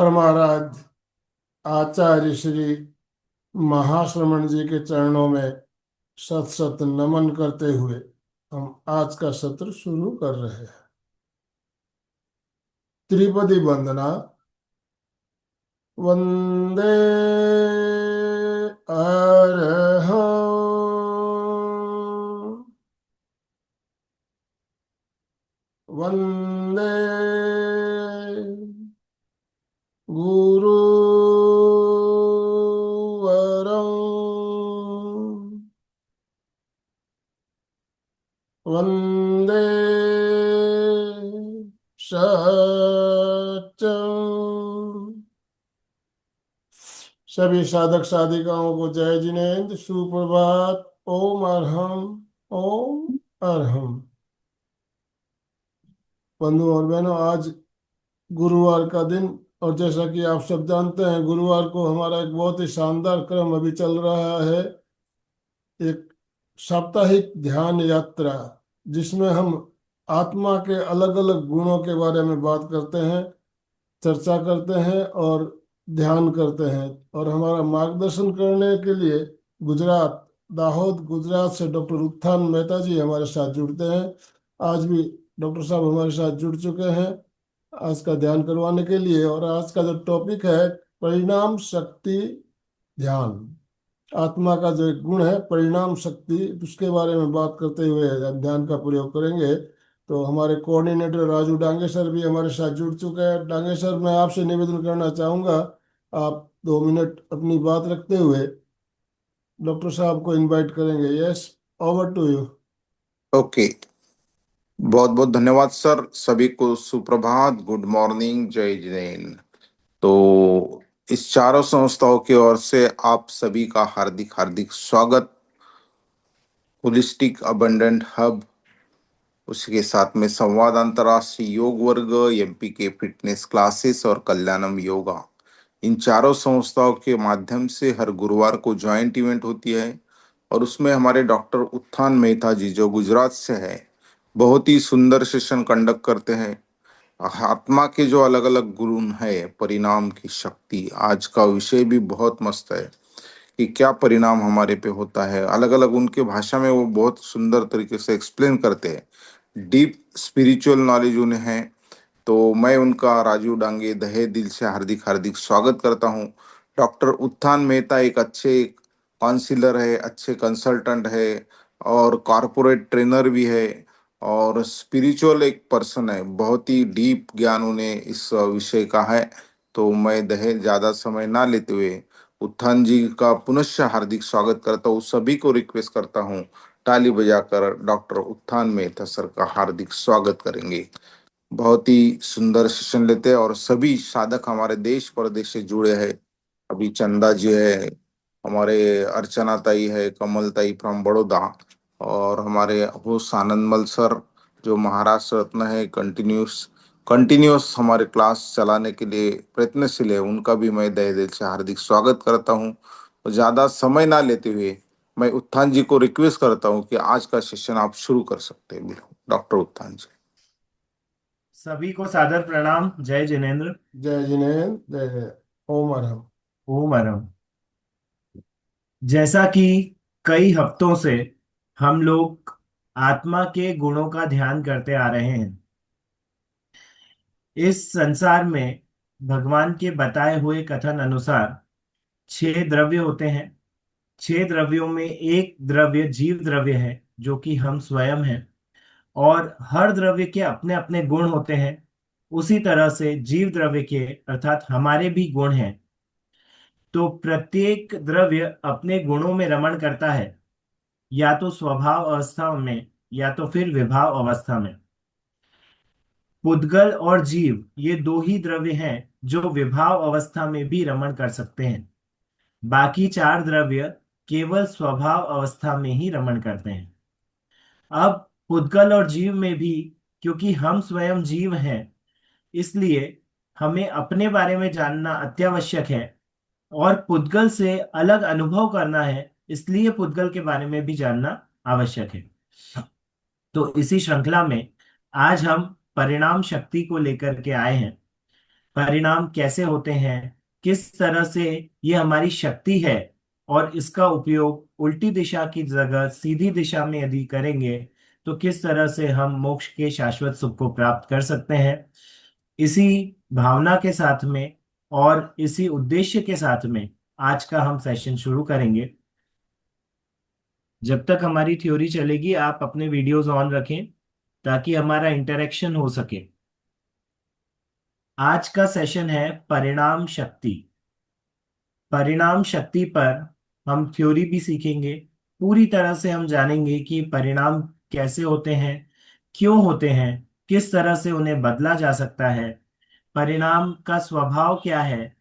परमाराध्य आचार्य श्री महाश्रमण जी के चरणों में शत शत नमन करते हुए हम आज का सत्र शुरू कर रहे हैं। त्रिपदी वंदना। वंदे अरहं वंदे गुरुवरं वंदे सच्चं। सभी साधक साधिकाओं को जय जिनेन्द्र, सुप्रभात। ओम अरहम, ओम अरहम। बंधु और बहनों, आज गुरुवार का दिन, और जैसा कि आप सब जानते हैं, गुरुवार को हमारा एक बहुत ही शानदार क्रम अभी चल रहा है, एक साप्ताहिक ध्यान यात्रा, जिसमें हम आत्मा के अलग अलग गुणों के बारे में बात करते हैं, चर्चा करते हैं और ध्यान करते हैं। और हमारा मार्गदर्शन करने के लिए गुजरात, दाहोद गुजरात से डॉक्टर उत्थान मेहता जी हमारे साथ जुड़ते हैं। आज भी डॉक्टर साहब हमारे साथ जुड़ चुके हैं आज का ध्यान करवाने के लिए। और आज का जो टॉपिक है, परिणाम शक्ति ध्यान। आत्मा का जो एक गुण है परिणाम शक्ति, उसके बारे में बात करते हुए ध्यान का प्रयोग करेंगे। तो हमारे कोऑर्डिनेटर राजू डांगे सर भी हमारे साथ जुड़ चुके हैं। डांगे सर, मैं आपसे निवेदन करना चाहूंगा, आप 2 मिनट अपनी बात रखते हुए डॉक्टर साहब को इनवाइट करेंगे। Yes, over to you. Okay. बहुत बहुत धन्यवाद सर। सभी को सुप्रभात, गुड मॉर्निंग, जय जैन। तो इस चारों संस्थाओं की ओर से आप सभी का हार्दिक हार्दिक स्वागत। होलिस्टिक अबंडेंट हब, उसके साथ में संवाद अंतर्राष्ट्रीय योग वर्ग, एमपी के फिटनेस क्लासेस और कल्याणम योगा, इन चारों संस्थाओं के माध्यम से हर गुरुवार को जॉइंट इवेंट होती है। और उसमें हमारे डॉक्टर उत्थान मेहता जी, जो गुजरात से है, बहुत ही सुंदर सेशन कंडक्ट करते हैं। आत्मा के जो अलग अलग गुण है, परिणाम की शक्ति, आज का विषय भी बहुत मस्त है कि क्या परिणाम हमारे पे होता है। अलग अलग उनके भाषा में वो बहुत सुंदर तरीके से एक्सप्लेन करते हैं, डीप स्पिरिचुअल नॉलेज उन्हें है। तो मैं उनका, राजू डांगे, दहे दिल से हार्दिक हार्दिक स्वागत करता हूँ। डॉक्टर उत्थान मेहता एक अच्छे काउंसिलर है, अच्छे कंसल्टेंट है और कॉरपोरेट ट्रेनर भी है और स्पिरिचुअल एक पर्सन है। बहुत ही डीप ज्ञान उन्हें इस विषय का है। तो मैं दहे ज़्यादा समय ना लेते हुए उत्थान जी का पुनश्च हार्दिक स्वागत करता हूँ। सभी को रिक्वेस्ट करता हूँ, ताली बजाकर डॉक्टर उत्थान मेहता सर का हार्दिक स्वागत करेंगे। बहुत ही सुंदर सेशन लेते हैं और सभी साधक हमारे देश परदेश से जुड़े हैं। अभी चंदा जी है, हमारे अर्चना ताई है, कमल ताई फ्रॉम बड़ौदा, और हमारे होस्ट आनंदमल सर जो महाराष्ट्र रत्न है, कंटिन्यूस हमारे क्लास चलाने के लिए प्रयत्नशील है, उनका भी मैं तहे दिल से हार्दिक स्वागत करता हूँ। और ज़्यादा समय ना लेते हुए मैं उत्थान जी को रिक्वेस्ट करता हूँ कि आज का सेशन आप शुरू कर सकते हैं। डॉक्टर उत्थान जी। सभी को सादर प्रणाम। जय जिनेन्द्र। जय जिनेन्द्र, जय जय। ओम अरहम। ओम अरहम। जैसा कि कई हफ्तों से हम लोग आत्मा के गुणों का ध्यान करते आ रहे हैं, इस संसार में भगवान के बताए हुए कथन अनुसार 6 द्रव्य होते हैं। 6 द्रव्यों में एक द्रव्य जीव द्रव्य है, जो कि हम स्वयं हैं। और हर द्रव्य के अपने अपने गुण होते हैं। उसी तरह से जीव द्रव्य के अर्थात हमारे भी गुण हैं। तो प्रत्येक द्रव्य अपने गुणों में रमण करता है, या तो स्वभाव अवस्था में या तो फिर विभाव अवस्था में। पुद्गल और जीव, ये दो ही द्रव्य हैं जो विभाव अवस्था में भी रमण कर सकते हैं। बाकी 4 द्रव्य केवल स्वभाव अवस्था में ही रमण करते हैं। अब पुद्गल और जीव में भी, क्योंकि हम स्वयं जीव हैं, इसलिए हमें अपने बारे में जानना अत्यावश्यक है। और पुद्गल से अलग अनुभव करना है, इसलिए पुद्गल के बारे में भी जानना आवश्यक है। तो इसी श्रृंखला में आज हम परिणाम शक्ति को लेकर के आए हैं। परिणाम कैसे होते हैं, किस तरह से ये हमारी शक्ति है, और इसका उपयोग उल्टी दिशा की जगह सीधी दिशा में यदि करेंगे तो किस तरह से हम मोक्ष के शाश्वत सुख को प्राप्त कर सकते हैं। इसी भावना के साथ में और इसी उद्देश्य के साथ में आज का हम सेशन शुरू करेंगे। जब तक हमारी थ्योरी चलेगी आप अपने वीडियोस ऑन रखें ताकि हमारा इंटरेक्शन हो सके। आज का सेशन है परिणाम शक्ति। परिणाम शक्ति पर हम थ्योरी भी सीखेंगे। पूरी तरह से हम जानेंगे कि परिणाम कैसे होते हैं, क्यों होते हैं, किस तरह से उन्हें बदला जा सकता है, परिणाम का स्वभाव क्या है,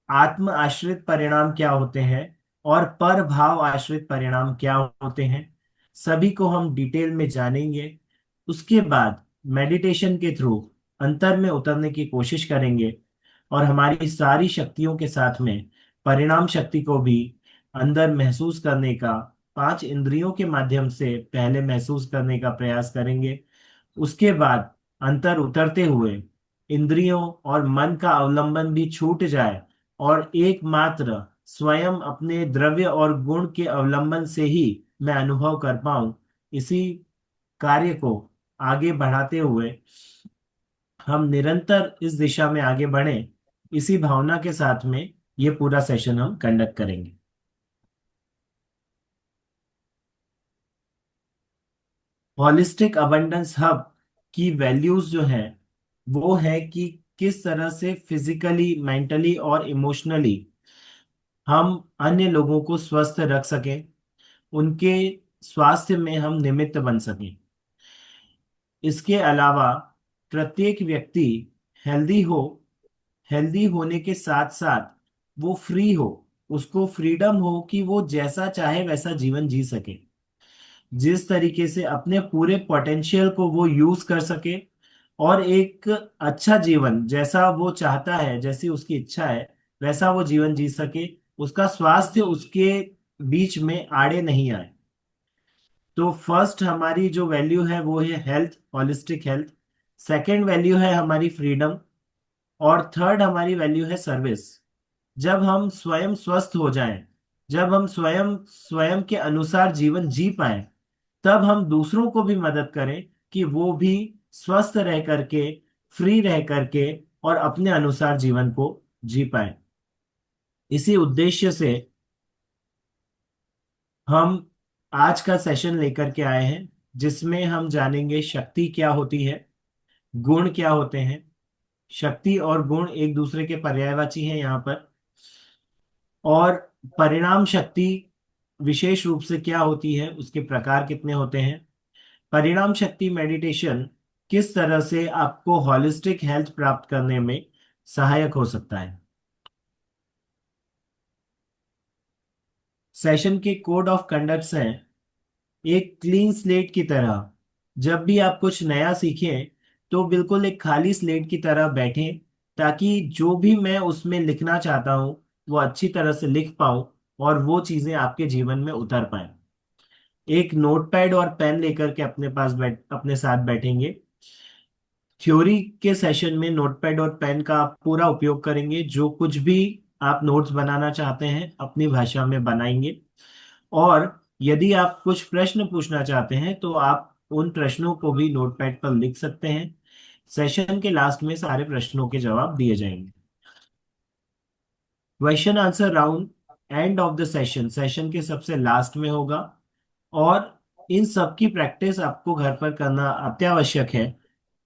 आत्म आश्रित परिणाम क्या होते हैं और पर भाव आश्रित परिणाम क्या होते हैं, सभी को हम डिटेल में जानेंगे। उसके बाद मेडिटेशन के थ्रू अंतर में उतरने की कोशिश करेंगे और हमारी सारी शक्तियों के साथ में परिणाम शक्ति को भी अंदर महसूस करने का, पांच इंद्रियों के माध्यम से पहले महसूस करने का प्रयास करेंगे। उसके बाद अंतर उतरते हुए इंद्रियों और मन का अवलंबन भी छूट जाए और एकमात्र स्वयं अपने द्रव्य और गुण के अवलंबन से ही मैं अनुभव कर पाऊं, इसी कार्य को आगे बढ़ाते हुए हम निरंतर इस दिशा में आगे बढ़ें, इसी भावना के साथ में ये पूरा सेशन हम कंडक्ट करेंगे। हॉलिस्टिक अबंडेंस हब की वैल्यूज जो हैं वो है कि किस तरह से फिजिकली, मेंटली और इमोशनली हम अन्य लोगों को स्वस्थ रख सकें, उनके स्वास्थ्य में हम निमित्त बन सकें। इसके अलावा प्रत्येक व्यक्ति हेल्दी हो, हेल्दी होने के साथ साथ वो फ्री हो, उसको फ्रीडम हो कि वो जैसा चाहे वैसा जीवन जी सके, जिस तरीके से अपने पूरे पोटेंशियल को वो यूज कर सके और एक अच्छा जीवन जैसा वो चाहता है, जैसी उसकी इच्छा है वैसा वो जीवन जी सके, उसका स्वास्थ्य उसके बीच में आड़े नहीं आए। तो फर्स्ट हमारी जो वैल्यू है वो है health, holistic health. Second value है हमारी फ्रीडम और थर्ड हमारी वैल्यू है सर्विस। जब हम स्वयं स्वस्थ हो जाएं, जब हम स्वयं स्वयं के अनुसार जीवन जी पाए, तब हम दूसरों को भी मदद करें कि वो भी स्वस्थ रह करके, फ्री रह करके और अपने अनुसार जीवन को जी पाए। इसी उद्देश्य से हम आज का सेशन लेकर के आए हैं जिसमें हम जानेंगे शक्ति क्या होती है, गुण क्या होते हैं। शक्ति और गुण एक दूसरे के पर्यायवाची हैं यहाँ पर। और परिणाम शक्ति विशेष रूप से क्या होती है, उसके प्रकार कितने होते हैं। परिणाम शक्ति मेडिटेशन किस तरह से आपको हॉलिस्टिक हेल्थ प्राप्त करने में सहायक हो सकता है। सेशन के कोड ऑफ कंडक्ट्स हैं एक क्लीन स्लेट की तरह। जब भी आप कुछ नया सीखें तो बिल्कुल एक खाली स्लेट की तरह बैठें ताकि जो भी मैं उसमें लिखना चाहता हूँ वो अच्छी तरह से लिख पाऊँ और वो चीजें आपके जीवन में उतर पाए। एक नोटपैड और पेन लेकर के अपने साथ बैठेंगे। थ्योरी के सेशन में नोटपैड और पेन का आप पूरा उपयोग करेंगे। जो कुछ भी आप नोट्स बनाना चाहते हैं अपनी भाषा में बनाएंगे और यदि आप कुछ प्रश्न पूछना चाहते हैं तो आप उन प्रश्नों को भी नोटपैड पर लिख सकते हैं। सेशन के लास्ट में सारे प्रश्नों के जवाब दिए जाएंगे। Question answer round end of the session, session के सबसे लास्ट में होगा और इन सब की प्रैक्टिस आपको घर पर करना अत्यावश्यक है,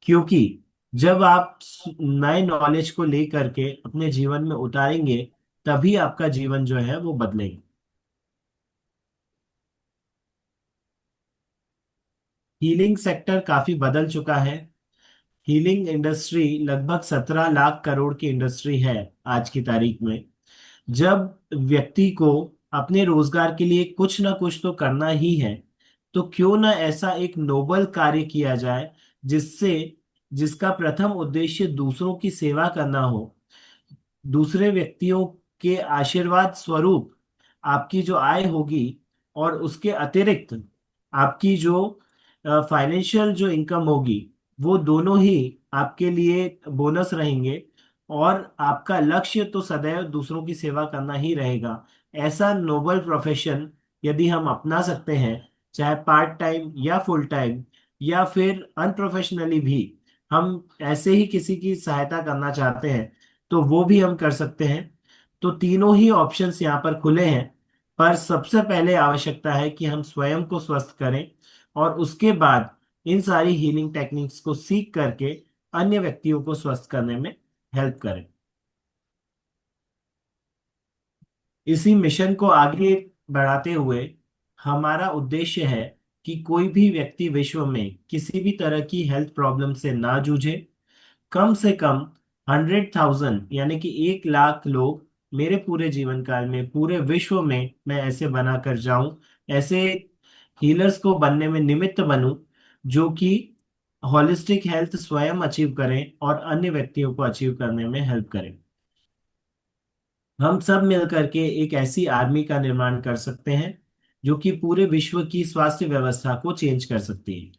क्योंकि जब आप नए नॉलेज को लेकर के अपने जीवन में उतारेंगे तभी आपका जीवन जो है वो बदलेगा। हीलिंग सेक्टर काफी बदल चुका है। हीलिंग इंडस्ट्री लगभग 17 लाख करोड़ की इंडस्ट्री है आज की तारीख में। जब व्यक्ति को अपने रोजगार के लिए कुछ ना कुछ तो करना ही है, तो क्यों ना ऐसा एक नोबल कार्य किया जाए जिससे जिसका प्रथम उद्देश्य दूसरों की सेवा करना हो। दूसरे व्यक्तियों के आशीर्वाद स्वरूप आपकी जो आय होगी और उसके अतिरिक्त आपकी जो फाइनेंशियल जो इनकम होगी, वो दोनों ही आपके लिए बोनस रहेंगे और आपका लक्ष्य तो सदैव दूसरों की सेवा करना ही रहेगा, ऐसा नोबल प्रोफेशन यदि हम अपना सकते हैं, चाहे पार्ट टाइम या फुल टाइम या फिर अनप्रोफेशनली भी, हम ऐसे ही किसी की सहायता करना चाहते हैं तो वो भी हम कर सकते हैं। तो तीनों ही ऑप्शंस यहाँ पर खुले हैं, पर सबसे पहले आवश्यकता है कि हम स्वयं को स्वस्थ करें और उसके बाद इन सारी हीलिंग टेक्निक्स को सीख करके अन्य व्यक्तियों को स्वस्थ करने में हेल्प करें। इसी मिशन को आगे बढ़ाते हुए हमारा उद्देश्य है कि कोई भी व्यक्ति विश्व में किसी भी तरह की हेल्थ प्रॉब्लम से ना जूझे। कम से कम 100,000 यानी कि 1 लाख लोग मेरे पूरे जीवन काल में पूरे विश्व में मैं ऐसे बनाकर जाऊं, ऐसे हीलर्स को बनने में निमित्त बनूं जो कि हॉलिस्टिक हेल्थ स्वयं अचीव करें और अन्य व्यक्तियों को अचीव करने में हेल्प करें। हम सब मिलकर के एक ऐसी आर्मी का निर्माण कर सकते हैं जो कि पूरे विश्व की स्वास्थ्य व्यवस्था को चेंज कर सकती है।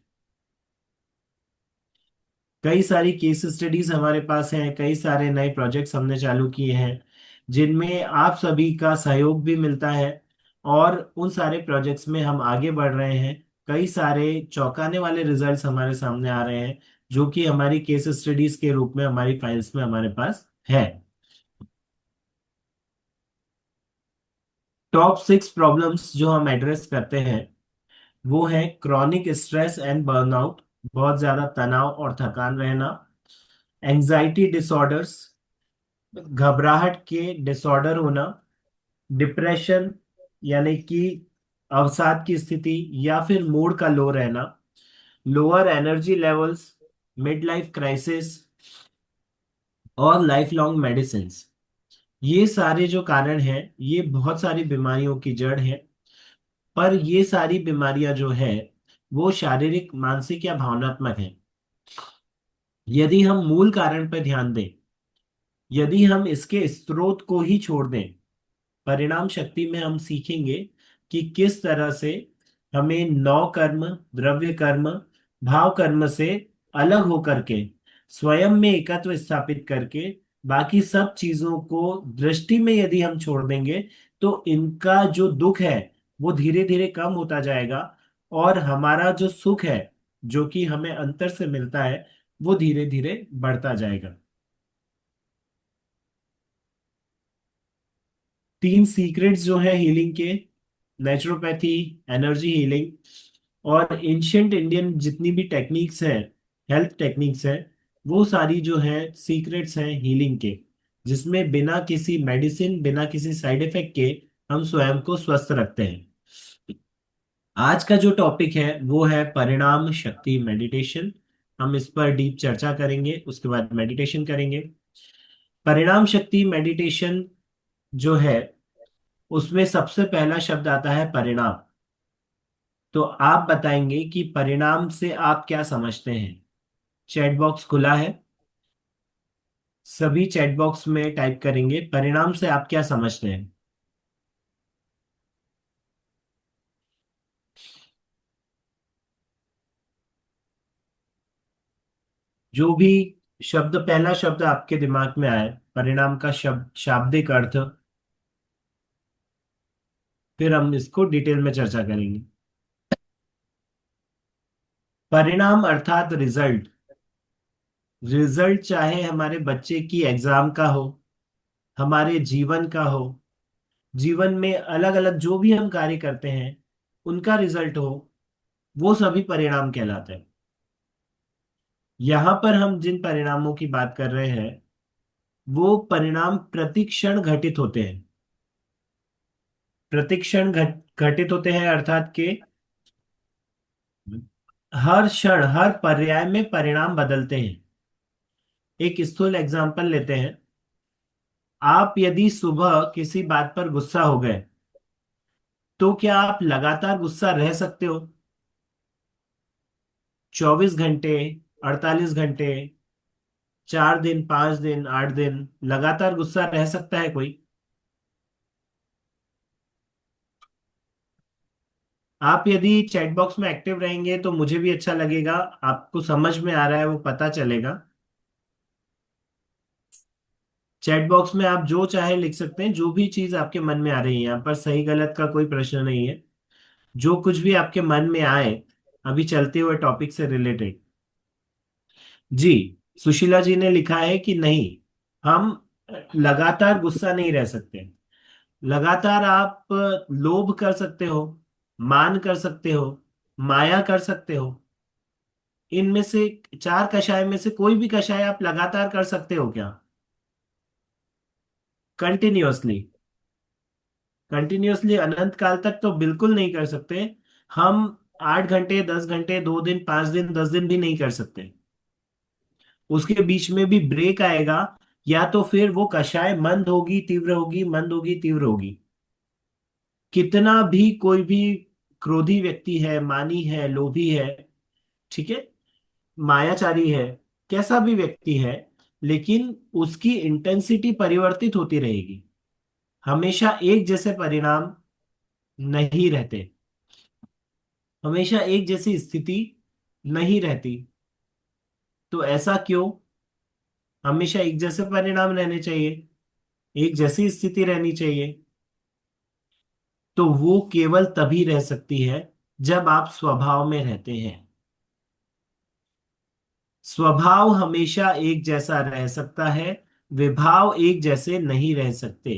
कई सारी केस स्टडीज हमारे पास हैं, कई सारे नए प्रोजेक्ट्स हमने चालू किए हैं जिनमें आप सभी का सहयोग भी मिलता है, और उन सारे प्रोजेक्ट्स में हम आगे बढ़ रहे हैं। कई सारे चौंकाने वाले रिजल्ट्स हमारे सामने आ रहे हैं जो कि हमारी केस स्टडीज के रूप में हमारी फाइल्स में हमारे पास है। टॉप 6 प्रॉब्लम्स जो हम एड्रेस करते हैं वो है क्रॉनिक स्ट्रेस एंड बर्नआउट, बहुत ज्यादा तनाव और थकान रहना, एंजाइटी डिसऑर्डर्स, घबराहट के डिसऑर्डर होना, डिप्रेशन यानी कि अवसाद की स्थिति या फिर मूड का लो रहना, lower energy levels, mid life crisis और लाइफ लॉन्ग मेडिसिन। ये सारे जो कारण हैं ये बहुत सारी बीमारियों की जड़ है। पर ये सारी बीमारियां जो है वो शारीरिक, मानसिक या भावनात्मक है। यदि हम मूल कारण पर ध्यान दें, यदि हम इसके स्रोत को ही छोड़ दें, परिणाम शक्ति में हम सीखेंगे कि किस तरह से हमें नौ कर्म, द्रव्य कर्म, भाव कर्म से अलग होकर के स्वयं में एकत्व स्थापित करके बाकी सब चीजों को दृष्टि में यदि हम छोड़ देंगे तो इनका जो दुख है वो धीरे धीरे कम होता जाएगा, और हमारा जो सुख है जो कि हमें अंतर से मिलता है वो धीरे धीरे बढ़ता जाएगा। 3 सीक्रेट्स जो है हीलिंग के, नेचुरोपैथी, एनर्जी हीलिंग और एंशियंट इंडियन जितनी भी टेक्निक्स हैं, हेल्थ टेक्निक्स हैं, वो सारी जो है सीक्रेट्स हैं हीलिंग के, जिसमें बिना किसी मेडिसिन, बिना किसी साइड इफेक्ट के हम स्वयं को स्वस्थ रखते हैं। आज का जो टॉपिक है वो है परिणाम शक्ति मेडिटेशन। हम इस पर डीप चर्चा करेंगे, उसके बाद मेडिटेशन करेंगे। परिणाम शक्ति मेडिटेशन जो है उसमें सबसे पहला शब्द आता है परिणाम। तो आप बताएंगे कि परिणाम से आप क्या समझते हैं। चैट बॉक्स खुला है, सभी चैट बॉक्स में टाइप करेंगे परिणाम से आप क्या समझते हैं। जो भी शब्द, पहला शब्द आपके दिमाग में आए, परिणाम का शब्द, शाब्दिक अर्थ, फिर हम इसको डिटेल में चर्चा करेंगे। परिणाम अर्थात रिजल्ट। रिजल्ट चाहे हमारे बच्चे की एग्जाम का हो, हमारे जीवन का हो, जीवन में अलग अलग जो भी हम कार्य करते हैं उनका रिजल्ट हो, वो सभी परिणाम कहलाते हैं। यहां पर हम जिन परिणामों की बात कर रहे हैं वो परिणाम प्रतिक्षण घटित होते हैं। प्रतिक्षण घटित होते हैं अर्थात के हर क्षण, हर पर्याय में परिणाम बदलते हैं। एक स्थूल एग्जांपल लेते हैं। आप यदि सुबह किसी बात पर गुस्सा हो गए तो क्या आप लगातार गुस्सा रह सकते हो? 24 घंटे, 48 घंटे, 4 दिन, 5 दिन, 8 दिन लगातार गुस्सा रह सकता है कोई? आप यदि चैट बॉक्स में एक्टिव रहेंगे तो मुझे भी अच्छा लगेगा, आपको समझ में आ रहा है वो पता चलेगा। चैट बॉक्स में आप जो चाहे लिख सकते हैं, जो भी चीज आपके मन में आ रही है। यहाँ पर सही गलत का कोई प्रश्न नहीं है, जो कुछ भी आपके मन में आए अभी चलते हुए टॉपिक से रिलेटेड। जी, सुशीला जी ने लिखा है कि नहीं, हम लगातार गुस्सा नहीं रह सकते। लगातार आप लोभ कर सकते हो, मान कर सकते हो, माया कर सकते हो। इनमें से चार कषाय में से कोई भी कषाय आप लगातार कर सकते हो क्या? कंटिन्यूअसली? कंटिन्यूअसली अनंत काल तक तो बिल्कुल नहीं कर सकते। हम 8 घंटे, 10 घंटे, 2 दिन, 5 दिन, 10 दिन भी नहीं कर सकते। उसके बीच में भी ब्रेक आएगा, या तो फिर वो कषाय मंद होगी, तीव्र होगी, मंद होगी, तीव्र होगी। कितना भी कोई भी क्रोधी व्यक्ति है, मानी है, लोभी है, ठीक है, मायाचारी है, कैसा भी व्यक्ति है, लेकिन उसकी इंटेंसिटी परिवर्तित होती रहेगी। हमेशा एक जैसे परिणाम नहीं रहते, हमेशा एक जैसी स्थिति नहीं रहती। तो ऐसा क्यों? हमेशा एक जैसे परिणाम रहने चाहिए, एक जैसी स्थिति रहनी चाहिए। तो वो केवल तभी रह सकती है जब आप स्वभाव में रहते हैं। स्वभाव हमेशा एक जैसा रह सकता है, विभाव एक जैसे नहीं रह सकते।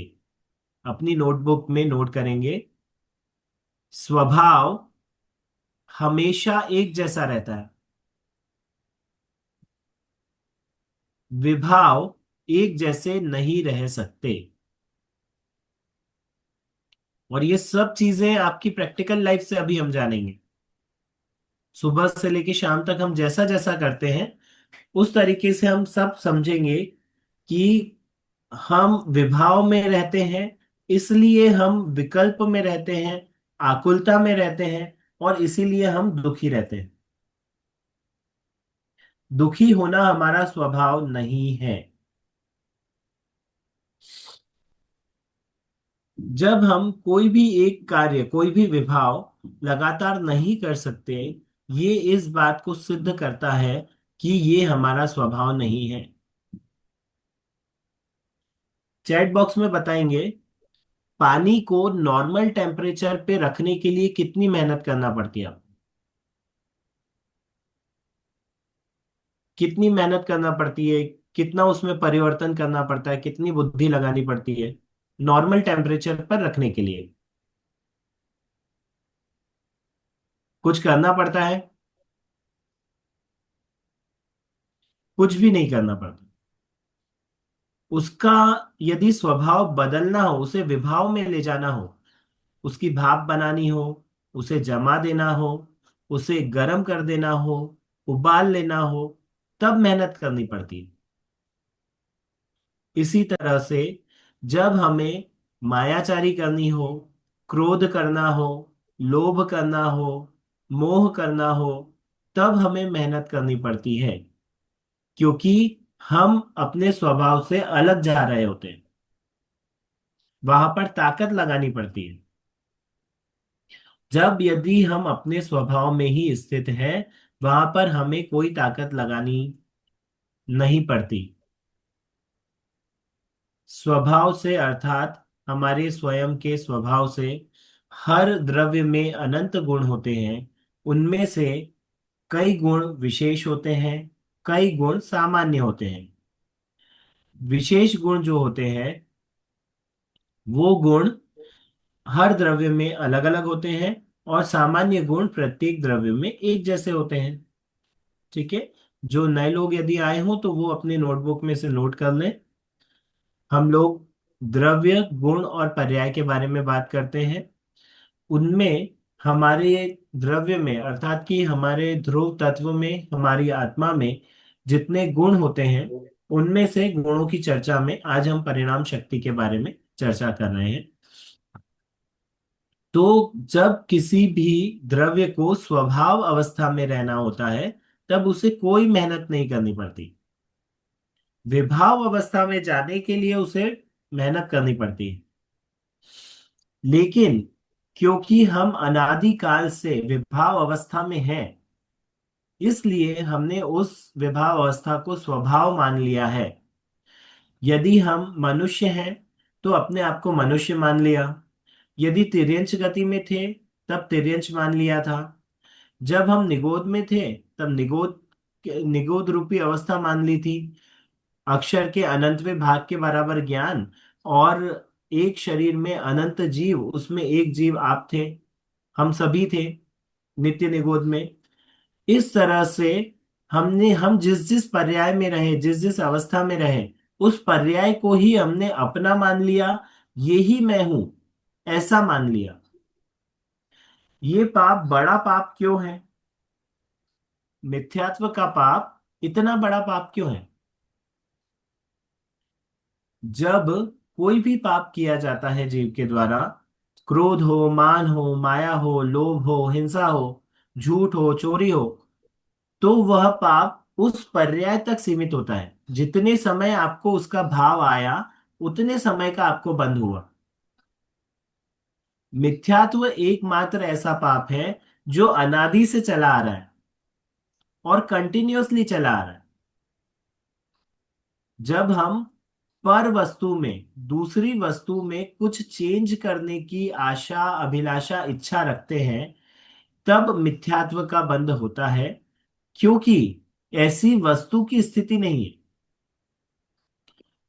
अपनी नोटबुक में नोट करेंगे, स्वभाव हमेशा एक जैसा रहता है, विभाव एक जैसे नहीं रह सकते। और ये सब चीजें आपकी प्रैक्टिकल लाइफ से अभी हम जानेंगे। सुबह से लेकर शाम तक हम जैसा जैसा करते हैं, उस तरीके से हम सब समझेंगे कि हम विभाव में रहते हैं, इसलिए हम विकल्प में रहते हैं, आकुलता में रहते हैं, और इसीलिए हम दुखी रहते हैं। दुखी होना हमारा स्वभाव नहीं है। जब हम कोई भी एक कार्य, कोई भी विभाव लगातार नहीं कर सकते, ये इस बात को सिद्ध करता है कि ये हमारा स्वभाव नहीं है। चैट बॉक्स में बताएंगे, पानी को नॉर्मल टेम्परेचर पे रखने के लिए कितनी मेहनत करना पड़ती है आपको? कितनी मेहनत करना पड़ती है, कितना उसमें परिवर्तन करना पड़ता है, कितनी बुद्धि लगानी पड़ती है नॉर्मल टेम्परेचर पर रखने के लिए? कुछ करना पड़ता है? कुछ भी नहीं करना पड़ता। उसका यदि स्वभाव बदलना हो, उसे विभाव में ले जाना हो, उसकी भाप बनानी हो, उसे जमा देना हो, उसे गर्म कर देना हो, उबाल लेना हो, तब मेहनत करनी पड़ती है। इसी तरह से जब हमें मायाचारी करनी हो, क्रोध करना हो, लोभ करना हो, मोह करना हो, तब हमें मेहनत करनी पड़ती है, क्योंकि हम अपने स्वभाव से अलग जा रहे होते हैं। वहां पर ताकत लगानी पड़ती है। जब यदि हम अपने स्वभाव में ही स्थित हैं, वहां पर हमें कोई ताकत लगानी नहीं पड़ती। स्वभाव से अर्थात हमारे स्वयं के स्वभाव से हर द्रव्य में अनंत गुण होते हैं। उनमें से कई गुण विशेष होते हैं, कई गुण सामान्य होते हैं। विशेष गुण जो होते हैं, वो गुण हर द्रव्य में अलग अलग होते हैं, और सामान्य गुण प्रत्येक द्रव्य में एक जैसे होते हैं। ठीक है, जो नए लोग यदि आए हों तो वो अपने नोटबुक में से नोट कर लें। हम लोग द्रव्य, गुण और पर्याय के बारे में बात करते हैं। उनमें हमारे द्रव्य में, अर्थात कि हमारे ध्रुव तत्व में, हमारी आत्मा में जितने गुण होते हैं, उनमें से गुणों की चर्चा में आज हम परिणाम शक्ति के बारे में चर्चा कर रहे हैं। तो जब किसी भी द्रव्य को स्वभाव अवस्था में रहना होता है, तब उसे कोई मेहनत नहीं करनी पड़ती। विभाव अवस्था में जाने के लिए उसे मेहनत करनी पड़ती है। लेकिन क्योंकि हम अनादिकाल से विभाव अवस्था में हैं, इसलिए हमने उस विभाव अवस्था को स्वभाव मान लिया है। यदि हम मनुष्य हैं तो अपने आप को मनुष्य मान लिया। यदि तिर्यंच गति में थे तब तिर्यंच मान लिया था। जब हम निगोद में थे तब निगोद निगोद रूपी अवस्था मान ली थी। अक्षर के अनंतवें भाग के बराबर ज्ञान, और एक शरीर में अनंत जीव, उसमें एक जीव आप थे, हम सभी थे नित्य निगोद में। इस तरह से हम जिस जिस पर्याय में रहे, जिस जिस अवस्था में रहे, उस पर्याय को ही हमने अपना मान लिया। ये ही मैं हूं, ऐसा मान लिया। ये पाप बड़ा पाप क्यों है? मिथ्यात्व का पाप इतना बड़ा पाप क्यों है? जब कोई भी पाप किया जाता है जीव के द्वारा, क्रोध हो, मान हो, माया हो, लोभ हो, हिंसा हो, झूठ हो, चोरी हो, तो वह पाप उस पर्याय तक सीमित होता है। जितने समय आपको उसका भाव आया, उतने समय का आपको बंध हुआ। मिथ्यात्व एकमात्र ऐसा पाप है जो अनादि से चला आ रहा है और कंटिन्यूअसली चला आ रहा है। जब हम पर वस्तु में, दूसरी वस्तु में कुछ चेंज करने की आशा, अभिलाषा, इच्छा रखते हैं, तब मिथ्यात्व का बंध होता है। क्योंकि ऐसी वस्तु की स्थिति नहीं है।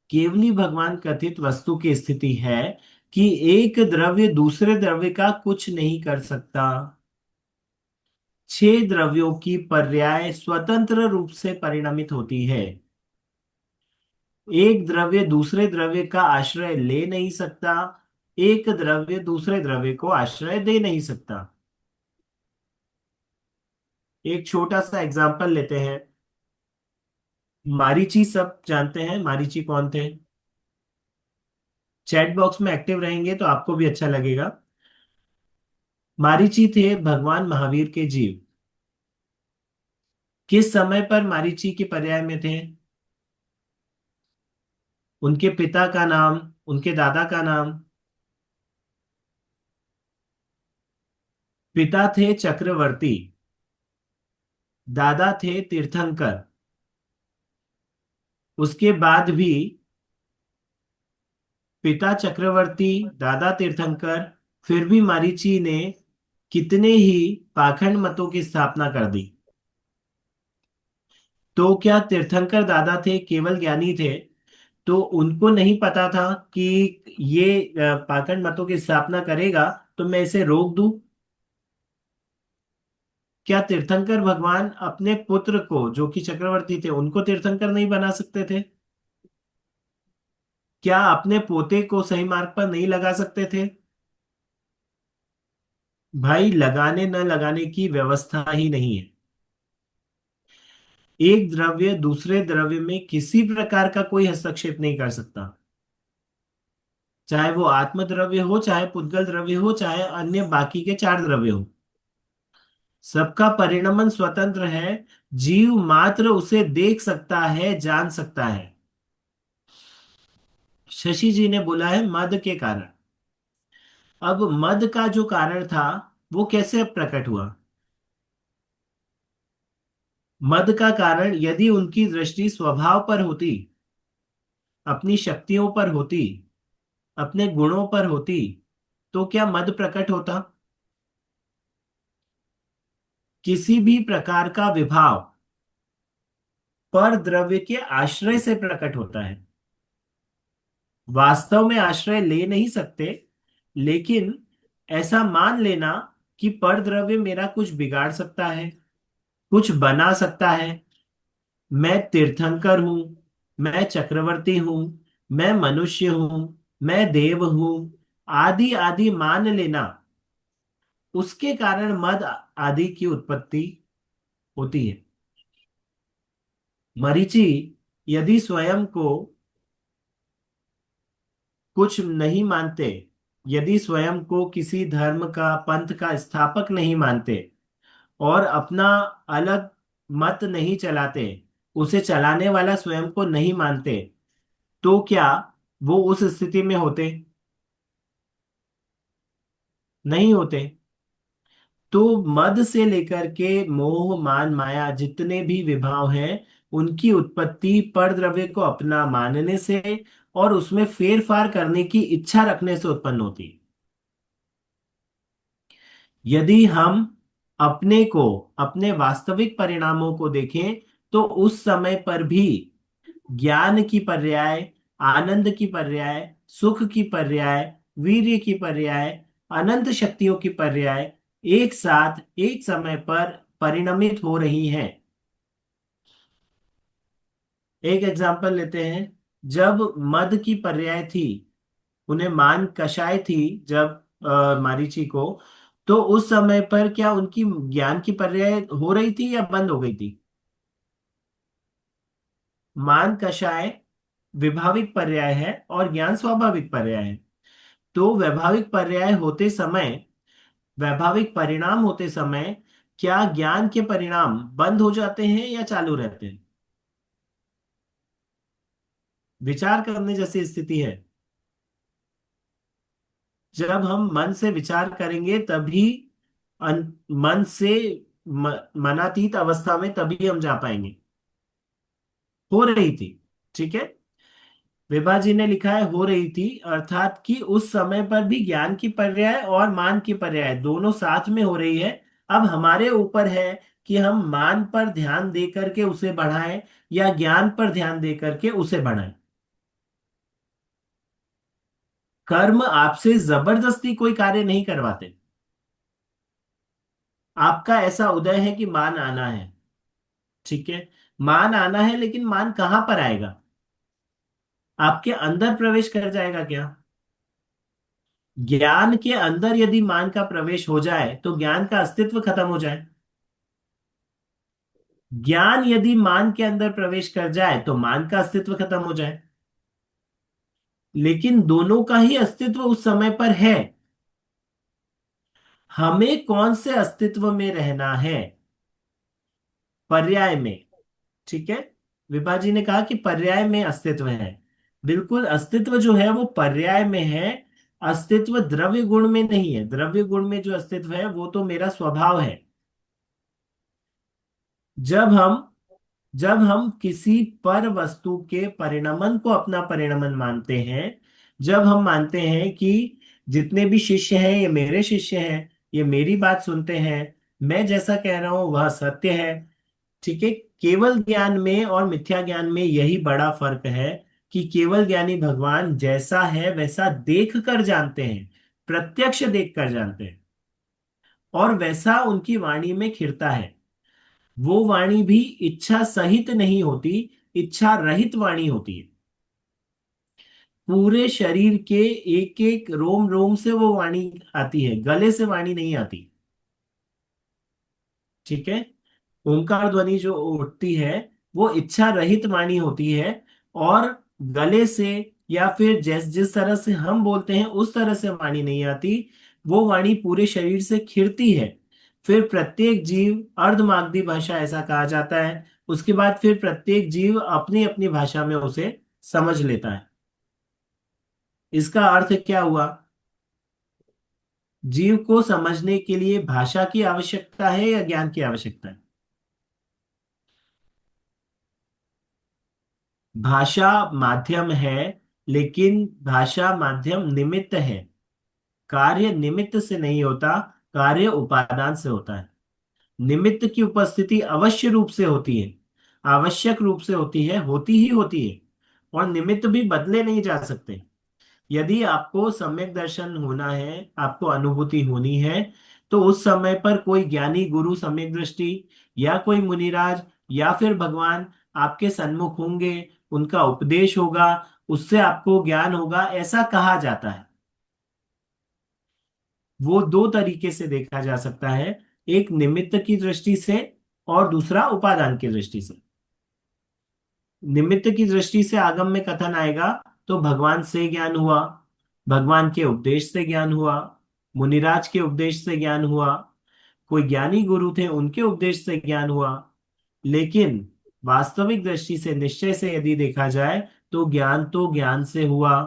केवली भगवान कथित वस्तु की स्थिति है कि एक द्रव्य दूसरे द्रव्य का कुछ नहीं कर सकता। छह द्रव्यों की पर्याय स्वतंत्र रूप से परिणमित होती है। एक द्रव्य दूसरे द्रव्य का आश्रय ले नहीं सकता। एक द्रव्य दूसरे द्रव्य को आश्रय दे नहीं सकता। एक छोटा सा एग्जांपल लेते हैं। मारीची सब जानते हैं, मारीची कौन थे? चैट बॉक्स में एक्टिव रहेंगे तो आपको भी अच्छा लगेगा। मारीची थे भगवान महावीर के जीव। किस समय पर मारीची के पर्याय में थे? उनके पिता का नाम, उनके दादा का नाम। पिता थे चक्रवर्ती, दादा थे तीर्थंकर। उसके बाद भी पिता चक्रवर्ती, दादा तीर्थंकर, फिर भी मारीची ने कितने ही पाखंड मतों की स्थापना कर दी। तो क्या तीर्थंकर दादा थे, केवल ज्ञानी थे, तो उनको नहीं पता था कि ये पाखंड मतों की स्थापना करेगा, तो मैं इसे रोक दूं? क्या तीर्थंकर भगवान अपने पुत्र को, जो कि चक्रवर्ती थे, उनको तीर्थंकर नहीं बना सकते थे? क्या अपने पोते को सही मार्ग पर नहीं लगा सकते थे? भाई, लगाने न लगाने की व्यवस्था ही नहीं है। एक द्रव्य दूसरे द्रव्य में किसी प्रकार का कोई हस्तक्षेप नहीं कर सकता। चाहे वो आत्म द्रव्य हो, चाहे पुद्गल द्रव्य हो, चाहे अन्य बाकी के चार द्रव्य हो, सबका परिणमन स्वतंत्र है। जीव मात्र उसे देख सकता है, जान सकता है। शशि जी ने बोला है मद के कारण। अब मद का जो कारण था, वो कैसे प्रकट हुआ? मद का कारण यदि उनकी दृष्टि स्वभाव पर होती, अपनी शक्तियों पर होती, अपने गुणों पर होती, तो क्या मद प्रकट होता? किसी भी प्रकार का विभाव पर द्रव्य के आश्रय से प्रकट होता है। वास्तव में आश्रय ले नहीं सकते, लेकिन ऐसा मान लेना कि पर द्रव्य मेरा कुछ बिगाड़ सकता है, कुछ बना सकता है। मैं तीर्थंकर हूं, मैं चक्रवर्ती हूं, मैं मनुष्य हूं, मैं देव हूं, आदि आदि मान लेना, उसके कारण मद आदि की उत्पत्ति होती है। मरीचि यदि स्वयं को कुछ नहीं मानते, यदि स्वयं को किसी धर्म का, पंथ का स्थापक नहीं मानते और अपना अलग मत नहीं चलाते, उसे चलाने वाला स्वयं को नहीं मानते, तो क्या वो उस स्थिति में होते? नहीं होते। तो मद से लेकर के मोह, मान, माया, जितने भी विभाव हैं, उनकी उत्पत्ति परद्रव्य को अपना मानने से और उसमें फेरफार करने की इच्छा रखने से उत्पन्न होती है। यदि हम अपने को, अपने वास्तविक परिणामों को देखें, तो उस समय पर भी ज्ञान की पर्याय, आनंद की पर्याय, सुख की पर्याय, वीर्य की पर्याय, अनंत शक्तियों की पर्याय एक साथ एक समय पर परिणमित हो रही हैं। एक एग्जाम्पल लेते हैं। जब मद की पर्याय थी, उन्हें मान कषाय थी, जब मारीची को, तो उस समय पर क्या उनकी ज्ञान की पर्याय हो रही थी या बंद हो गई थी? मान कषाय विभाविक पर्याय है और ज्ञान स्वाभाविक पर्याय है। तो वैभाविक पर्याय होते समय, वैभाविक परिणाम होते समय क्या ज्ञान के परिणाम बंद हो जाते हैं या चालू रहते हैं? विचार करने जैसी स्थिति है। जब हम मन से विचार करेंगे तभी मन से मनातीत अवस्था में तभी हम जा पाएंगे। हो रही थी, ठीक है। विभा जी ने लिखा है हो रही थी, अर्थात कि उस समय पर भी ज्ञान की पर्याय और मान की पर्याय दोनों साथ में हो रही है। अब हमारे ऊपर है कि हम मान पर ध्यान दे करके उसे बढ़ाएं या ज्ञान पर ध्यान दे करके उसे बढ़ाएं। कर्म आपसे जबरदस्ती कोई कार्य नहीं करवाते। आपका ऐसा उदय है कि मान आना है, ठीक है। मान आना है, लेकिन मान कहां पर आएगा? आपके अंदर प्रवेश कर जाएगा क्या? ज्ञान के अंदर यदि मान का प्रवेश हो जाए तो ज्ञान का अस्तित्व खत्म हो जाए। ज्ञान यदि मान के अंदर प्रवेश कर जाए तो मान का अस्तित्व खत्म हो जाए। लेकिन दोनों का ही अस्तित्व उस समय पर है। हमें कौन से अस्तित्व में रहना है? पर्याय में, ठीक है। विभा जी ने कहा कि पर्याय में अस्तित्व है। बिल्कुल, अस्तित्व जो है वो पर्याय में है। अस्तित्व द्रव्य गुण में नहीं है। द्रव्य गुण में जो अस्तित्व है वो तो मेरा स्वभाव है। जब हम जब हम किसी पर वस्तु के परिणमन को अपना परिणमन मानते हैं, जब हम मानते हैं कि जितने भी शिष्य हैं ये मेरे शिष्य हैं, ये मेरी बात सुनते हैं, मैं जैसा कह रहा हूं वह सत्य है, ठीक है। केवल ज्ञान में और मिथ्या ज्ञान में यही बड़ा फर्क है कि केवल ज्ञानी भगवान जैसा है वैसा देख कर जानते हैं, प्रत्यक्ष देख कर जानते हैं, और वैसा उनकी वाणी में खिरता है। वो वाणी भी इच्छा सहित नहीं होती, इच्छा रहित वाणी होती है। पूरे शरीर के एक एक रोम रोम से वो वाणी आती है, गले से वाणी नहीं आती, ठीक है। ओंकार ध्वनि जो उठती है वो इच्छा रहित वाणी होती है, और गले से या फिर जिस जिस तरह से हम बोलते हैं उस तरह से वाणी नहीं आती। वो वाणी पूरे शरीर से खिरती है। फिर प्रत्येक जीव अर्धमागधी भाषा ऐसा कहा जाता है। उसके बाद फिर प्रत्येक जीव अपनी अपनी भाषा में उसे समझ लेता है। इसका अर्थ क्या हुआ? जीव को समझने के लिए भाषा की आवश्यकता है या ज्ञान की आवश्यकता है? भाषा माध्यम है, लेकिन भाषा माध्यम निमित्त है। कार्य निमित्त से नहीं होता, कार्य उपादान से होता है। निमित्त की उपस्थिति अवश्य रूप से होती है, आवश्यक रूप से होती ही होती है। और निमित्त भी बदले नहीं जा सकते। यदि आपको सम्यक दर्शन होना है, आपको अनुभूति होनी है, तो उस समय पर कोई ज्ञानी गुरु सम्यक दृष्टि या कोई मुनिराज या फिर भगवान आपके सन्मुख होंगे, उनका उपदेश होगा, उससे आपको ज्ञान होगा, ऐसा कहा जाता है। वो दो तरीके से देखा जा सकता है, एक निमित्त की दृष्टि से और दूसरा उपादान की दृष्टि से। निमित्त की दृष्टि से आगम में कथन आएगा तो भगवान से ज्ञान हुआ, भगवान के उपदेश से ज्ञान हुआ, मुनिराज के उपदेश से ज्ञान हुआ, कोई ज्ञानी गुरु थे उनके उपदेश से ज्ञान हुआ। लेकिन वास्तविक दृष्टि से, निश्चय से यदि देखा जाए तो ज्ञान तो ज्ञान से हुआ,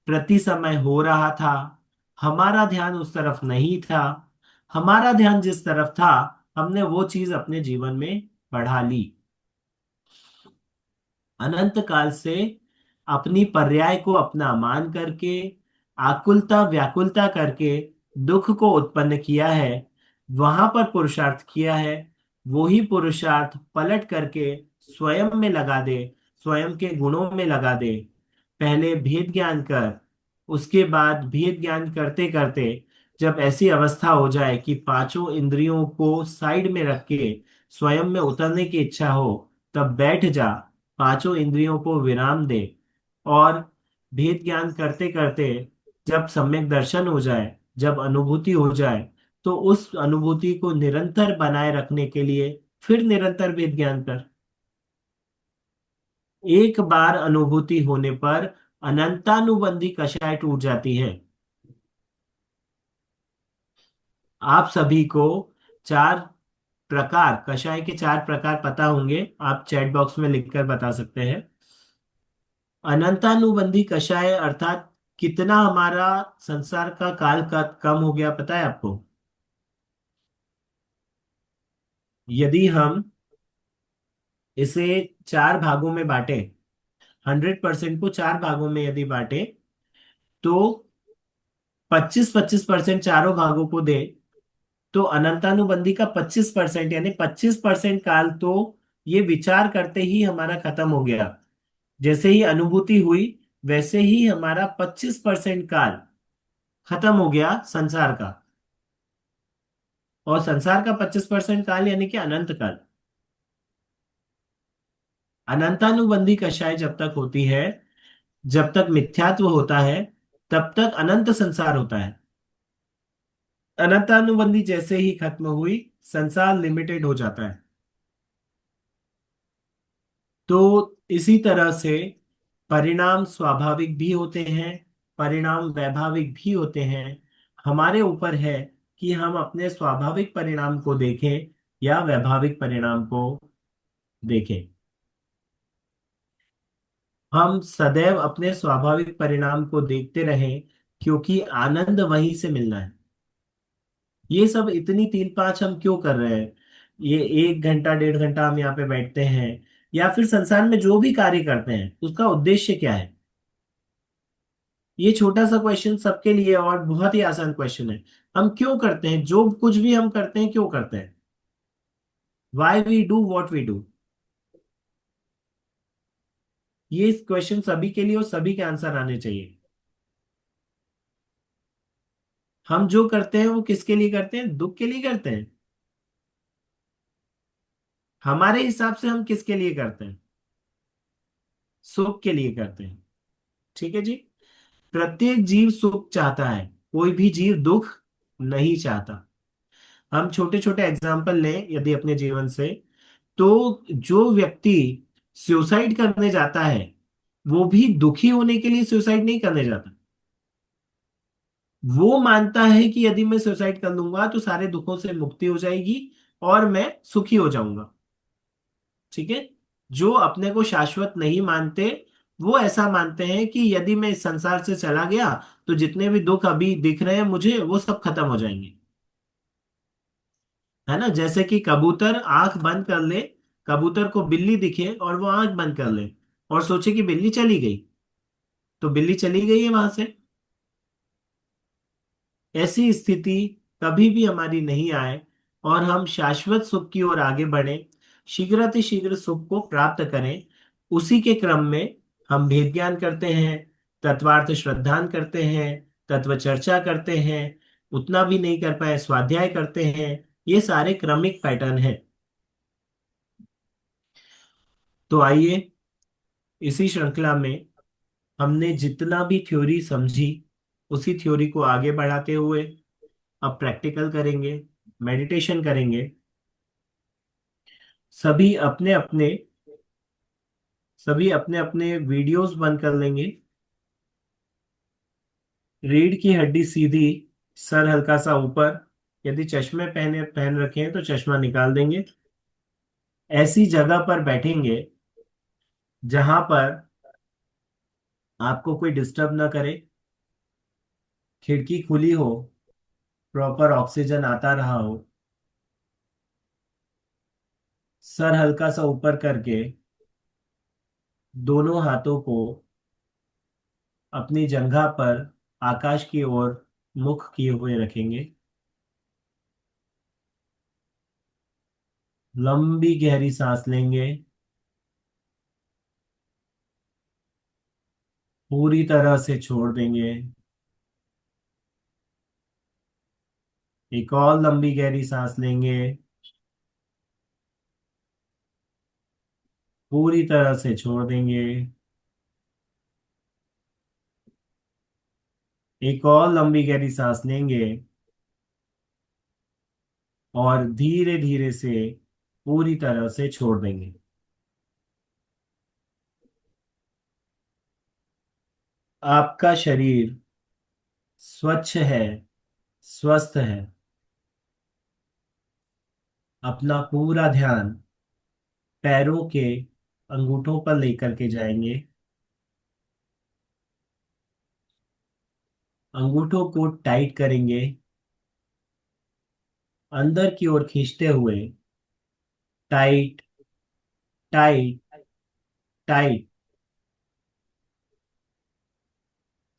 प्रति समय हो रहा था। हमारा ध्यान उस तरफ नहीं था। हमारा ध्यान जिस तरफ था, हमने वो चीज अपने जीवन में बढ़ा ली। अनंत काल से अपनी पर्याय को अपना मान करके, आकुलता व्याकुलता करके दुख को उत्पन्न किया है, वहां पर पुरुषार्थ किया है। वो ही पुरुषार्थ पलट करके स्वयं में लगा दे, स्वयं के गुणों में लगा दे। पहले भेद ज्ञान कर, उसके बाद भेद ज्ञान करते करते जब ऐसी अवस्था हो जाए कि पांचों इंद्रियों को साइड में रख के स्वयं में उतरने की इच्छा हो, तब बैठ जा, पांचों इंद्रियों को विराम दे, और भेद ज्ञान करते करते जब सम्यक दर्शन हो जाए, जब अनुभूति हो जाए, तो उस अनुभूति को निरंतर बनाए रखने के लिए फिर निरंतर भेद ज्ञान कर। एक बार अनुभूति होने पर अनंतानुबंधी कषाय टूट जाती है। आप सभी को चार प्रकार, कषाय के चार प्रकार पता होंगे, आप चैट बॉक्स में लिखकर बता सकते हैं। अनंतानुबंधी कषाय अर्थात कितना हमारा संसार का काल का कम हो गया पता है आपको? यदि हम इसे चार भागों में बांटे, 100% को चार भागों में यदि बांटे, तो 25-25% चारों भागों को दे, तो अनंतानुबंधी का 25% यानी 25% काल तो ये विचार करते ही हमारा खत्म हो गया। जैसे ही अनुभूति हुई, वैसे ही हमारा 25% काल खत्म हो गया संसार का। और संसार का 25% काल यानी कि अनंत काल। अनंतानुबंधी कषाय जब तक होती है, जब तक मिथ्यात्व होता है, तब तक अनंत संसार होता है। अनंतानुबंधी जैसे ही खत्म हुई, संसार लिमिटेड हो जाता है। तो इसी तरह से परिणाम स्वाभाविक भी होते हैं, परिणाम वैभाविक भी होते हैं। हमारे ऊपर है कि हम अपने स्वाभाविक परिणाम को देखें या वैभाविक परिणाम को देखें। हम सदैव अपने स्वाभाविक परिणाम को देखते रहें, क्योंकि आनंद वहीं से मिलना है। ये सब इतनी तीन पाँच हम क्यों कर रहे हैं? ये 1 घंटा 1.5 घंटा हम यहाँ पे बैठते हैं, या फिर संसार में जो भी कार्य करते हैं, उसका उद्देश्य क्या है? ये छोटा सा क्वेश्चन सबके लिए और बहुत ही आसान क्वेश्चन है। हम क्यों करते हैं जो कुछ भी हम करते हैं, क्यों करते हैं? Why we do what we do. ये क्वेश्चन सभी के लिए और सभी के आंसर आने चाहिए। हम जो करते हैं वो किसके लिए करते हैं? दुख के लिए करते हैं। हमारे हिसाब से हम किसके लिए करते हैं? सुख के लिए करते हैं। ठीक है जी। प्रत्येक जीव सुख चाहता है, कोई भी जीव दुख नहीं चाहता। हम छोटे छोटे एग्जाम्पल लें यदि अपने जीवन से, तो जो व्यक्ति सुसाइड करने जाता है, वो भी दुखी होने के लिए सुसाइड नहीं करने जाता। वो मानता है कि यदि मैं सुसाइड कर लूंगा तो सारे दुखों से मुक्ति हो जाएगी और मैं सुखी हो जाऊंगा। ठीक है। जो अपने को शाश्वत नहीं मानते, वो ऐसा मानते हैं कि यदि मैं इस संसार से चला गया, तो जितने भी दुख अभी दिख रहे हैं मुझे, वो सब खत्म हो जाएंगे। है ना? जैसे कि कबूतर आंख बंद कर ले, कबूतर को बिल्ली दिखे और वो आंख बंद कर ले और सोचे कि बिल्ली चली गई, तो बिल्ली चली गई है वहां से। ऐसी स्थिति कभी भी हमारी नहीं आए, और हम शाश्वत सुख की ओर आगे बढ़े, शीघ्रातिशीघ्र सुख को प्राप्त करें। उसी के क्रम में हम भेद ज्ञान करते हैं, तत्वार्थ श्रद्धान करते हैं, तत्व चर्चा करते हैं, उतना भी नहीं कर पाए स्वाध्याय करते हैं। ये सारे क्रमिक पैटर्न है। तो आइए, इसी श्रृंखला में हमने जितना भी थ्योरी समझी, उसी थ्योरी को आगे बढ़ाते हुए अब प्रैक्टिकल करेंगे, मेडिटेशन करेंगे। सभी अपने अपने सभी अपने अपने वीडियोस बंद कर लेंगे। रीढ़ की हड्डी सीधी, सर हल्का सा ऊपर। यदि चश्मे पहन रखे हैं तो चश्मा निकाल देंगे। ऐसी जगह पर बैठेंगे जहां पर आपको कोई डिस्टर्ब ना करे, खिड़की खुली हो, प्रॉपर ऑक्सीजन आता रहा हो। सर हल्का सा ऊपर करके दोनों हाथों को अपनी जंघा पर आकाश की ओर मुख किए हुए रखेंगे। लंबी गहरी सांस लेंगे। पूरी तरह से छोड़ देंगे। एक और लंबी गहरी सांस लेंगे। पूरी तरह से छोड़ देंगे। एक और लंबी गहरी सांस लेंगे और धीरे धीरे से पूरी तरह से छोड़ देंगे। आपका शरीर स्वच्छ है, स्वस्थ है। अपना पूरा ध्यान पैरों के अंगूठों पर लेकर के जाएंगे। अंगूठों को टाइट करेंगे, अंदर की ओर खींचते हुए। Tight, tight, tight.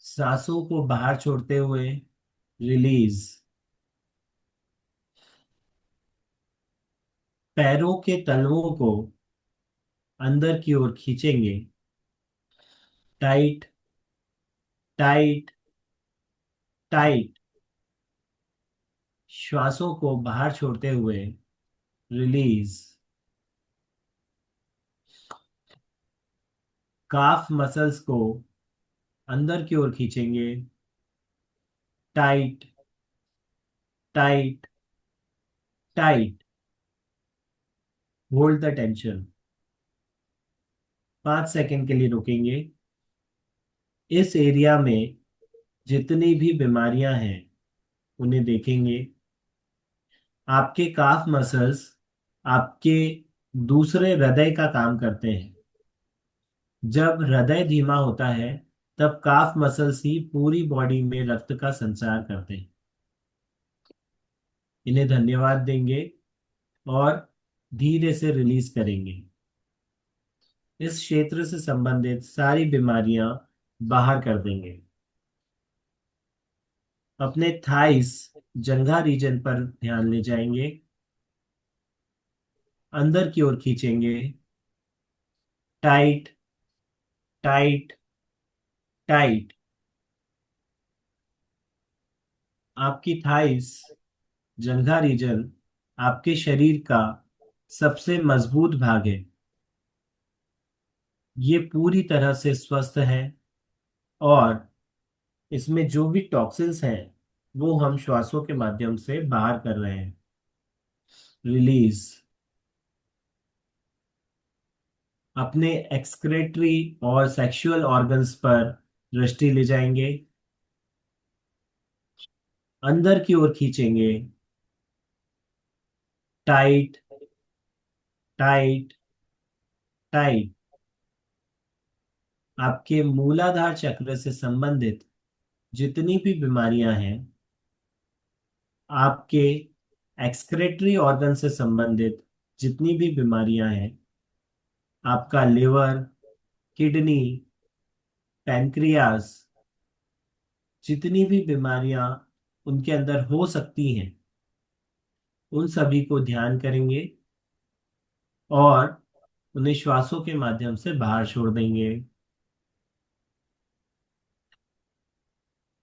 सांसों को बाहर छोड़ते हुए रिलीज। पैरों के तलवों को अंदर की ओर खींचेंगे। Tight, tight, tight. श्वासों को बाहर छोड़ते हुए रिलीज। काफ मसल्स को अंदर की ओर खींचेंगे। Tight, tight, tight. Hold the tension. 5 second के लिए रुकेंगे। इस एरिया में जितनी भी बीमारियां हैं उन्हें देखेंगे। आपके काफ मसल्स आपके दूसरे हृदय का काम करते हैं। जब हृदय धीमा होता है तब काफ मसल्स ही पूरी बॉडी में रक्त का संचार करते हैं। इन्हें धन्यवाद देंगे और धीरे से रिलीज करेंगे। इस क्षेत्र से संबंधित सारी बीमारियां बाहर कर देंगे। अपने थाइस, जंघा रीजन पर ध्यान ले जाएंगे। अंदर की ओर खींचेंगे। Tight, tight, tight. आपकी थाइस, जंघा रीजन आपके शरीर का सबसे मजबूत भाग है। ये पूरी तरह से स्वस्थ है और इसमें जो भी टॉक्सिन्स हैं वो हम श्वासों के माध्यम से बाहर कर रहे हैं। रिलीज। अपने एक्सक्रेटरी और सेक्सुअल ऑर्गन्स पर दृष्टि ले जाएंगे। अंदर की ओर खींचेंगे। Tight, tight, tight. आपके मूलाधार चक्र से संबंधित जितनी भी बीमारियां हैं, आपके एक्सक्रेटरी ऑर्गन से संबंधित जितनी भी बीमारियां हैं, आपका लिवर, किडनी, पैनक्रियास, जितनी भी बीमारियां उनके अंदर हो सकती हैं उन सभी को ध्यान करेंगे और उन्हें श्वासों के माध्यम से बाहर छोड़ देंगे।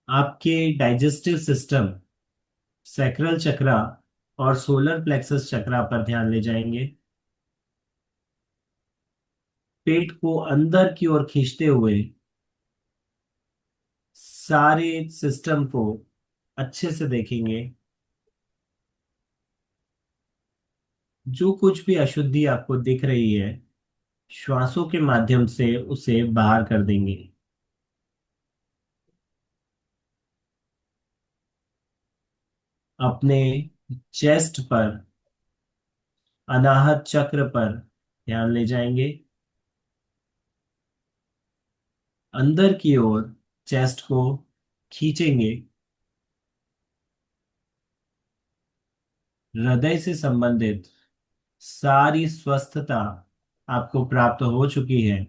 आपके डाइजेस्टिव सिस्टम, सैक्रल चक्रा और सोलर प्लेक्सस चक्रा पर ध्यान ले जाएंगे। पेट को अंदर की ओर खींचते हुए सारे सिस्टम को अच्छे से देखेंगे। जो कुछ भी अशुद्धि आपको दिख रही है, श्वासों के माध्यम से उसे बाहर कर देंगे। अपने चेस्ट पर, अनाहत चक्र पर ध्यान ले जाएंगे। अंदर की ओर चेस्ट को खींचेंगे। हृदय से संबंधित सारी स्वस्थता आपको प्राप्त हो चुकी है।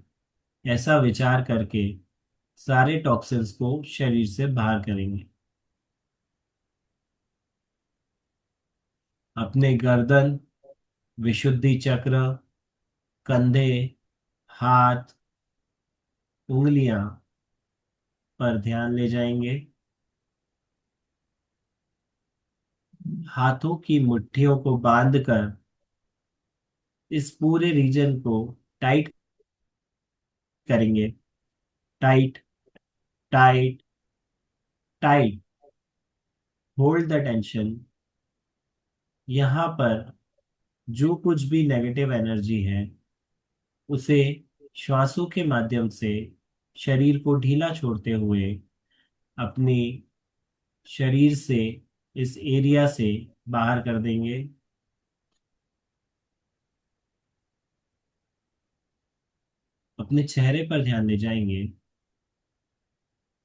ऐसा विचार करके सारे टॉक्सिन्स को शरीर से बाहर करेंगे। अपने गर्दन, विशुद्धि चक्र, कंधे, हाथ, उंगलियां पर ध्यान ले जाएंगे। हाथों की मुट्ठियों को बांधकर इस पूरे रीजन को टाइट करेंगे। Tight, tight, tight. Hold the tension. यहाँ पर जो कुछ भी नेगेटिव एनर्जी है उसे श्वासों के माध्यम से शरीर को ढीला छोड़ते हुए अपनी शरीर से, इस एरिया से बाहर कर देंगे। अपने चेहरे पर ध्यान ले जाएंगे।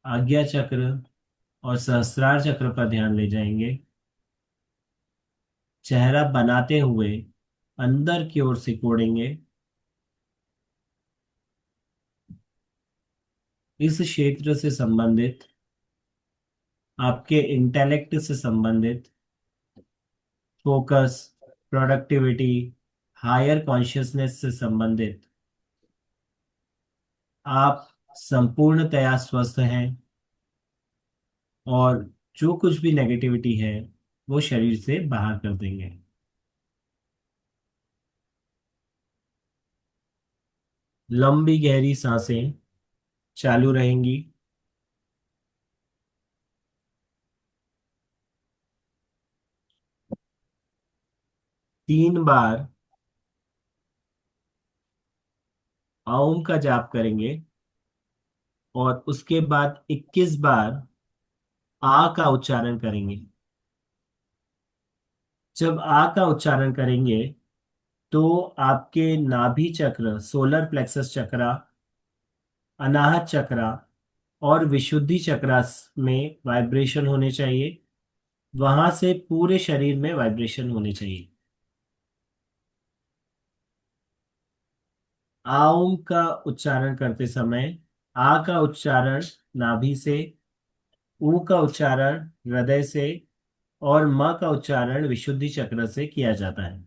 आज्ञा चक्र और सहस्त्रार चक्र पर ध्यान ले जाएंगे। चेहरा बनाते हुए अंदर की ओर सिकोड़ेंगे। इस क्षेत्र से संबंधित, आपके इंटेलेक्ट से संबंधित फोकस, प्रोडक्टिविटी, हायर कॉन्शियसनेस से संबंधित आप संपूर्णतया स्वस्थ हैं और जो कुछ भी नेगेटिविटी है वो शरीर से बाहर कर देंगे। लंबी गहरी सांसें चालू रहेंगी। 3 बार ओम का जाप करेंगे और उसके बाद 21 बार आ का उच्चारण करेंगे। जब आ का उच्चारण करेंगे तो आपके नाभि चक्र, सोलर प्लेक्सस चक्रा, अनाहत चक्रा और विशुद्धि चक्रा में वाइब्रेशन होने चाहिए। वहां से पूरे शरीर में वाइब्रेशन होने चाहिए। आउम का उच्चारण करते समय आ का उच्चारण नाभि से, ऊ का उच्चारण हृदय से और म का उच्चारण विशुद्धि चक्र से किया जाता है।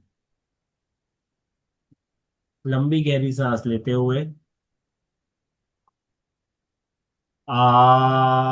लंबी गहरी सांस लेते हुए आ